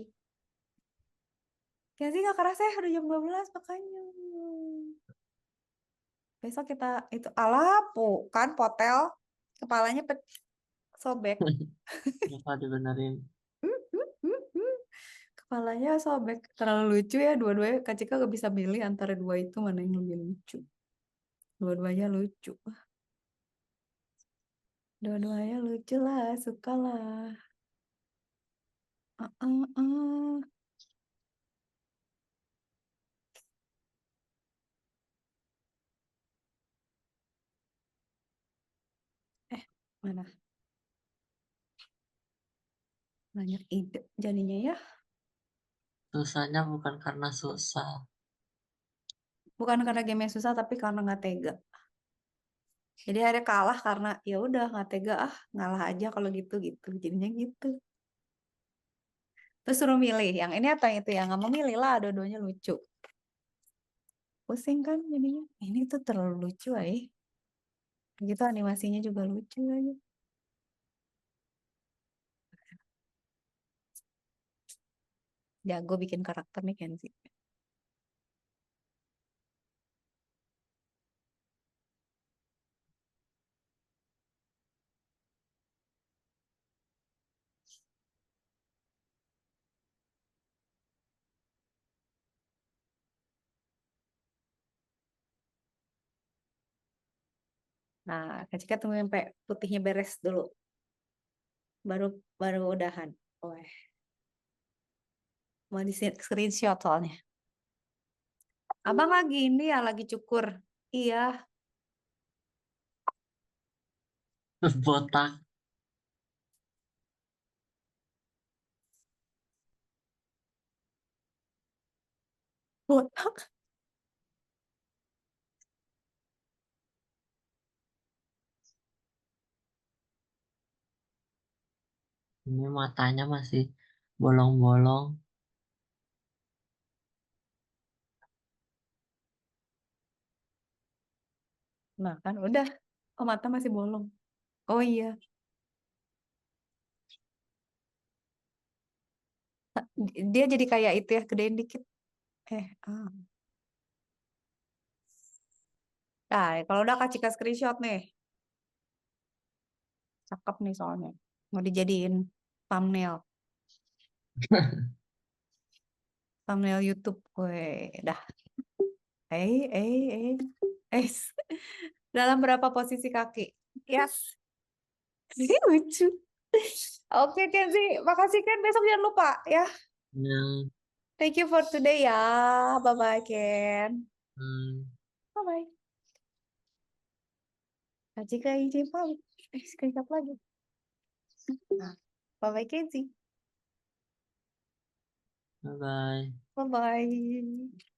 Kenzi gak kerasa ya udah jam 12 makanya. Besok kita itu kan potel kepalanya sobek. Kenapa dibenerin? Kepalanya sobek. Terlalu lucu ya dua-duanya. Kak Cika gak bisa milih antara dua itu mana yang lebih lucu. Dua-duanya lucu. Dua-duanya lucu lah, suka lah. Uh, uh, uh. Mana? Banyak ide jadinya ya. Susahnya bukan karena susah. Bukan karena game susah, tapi karena nggak tega. Jadi ada kalah karena ya udah nggak tega ngalah aja kalau gitu gitu. Jadinya gitu. Terus suruh milih yang ini atau yang itu ya nggak mau milih lah, dua-duanya lucu. Pusing kan jadinya. Ini tuh terlalu lucu Gitu animasinya juga lucu aja. Jago bikin karakter nih Kenzi. Nah, Kak Cika tunggu sampai putihnya beres dulu. Baru baru udahan. Wah, mau di screenshot soalnya. Abang lagi ini ya lagi cukur. Iya, Botak. botak. Ini matanya masih bolong-bolong. Nah, kan udah. Oh, mata masih bolong. Oh iya. Dia jadi kayak itu ya, gedein dikit. Eh, ah. Nah, kalau udah Kak Cika screenshot nih. Cakep nih soalnya. Mau dijadiin thumbnail. Thumbnail YouTube. Weh, dah. Eh, eh, eh. Eh. Dalam berapa posisi kaki? Yes. Ini lucu. Oke, Kenzi. Makasih, Ken. Besok jangan lupa ya. Yang Thank you for today ya. Bye-bye, Ken. hmm, Bye-bye. Kak Cika izin pamit. Screenshot lagi. Nah, bye-bye, Kenzi. bye-bye. Bye-bye.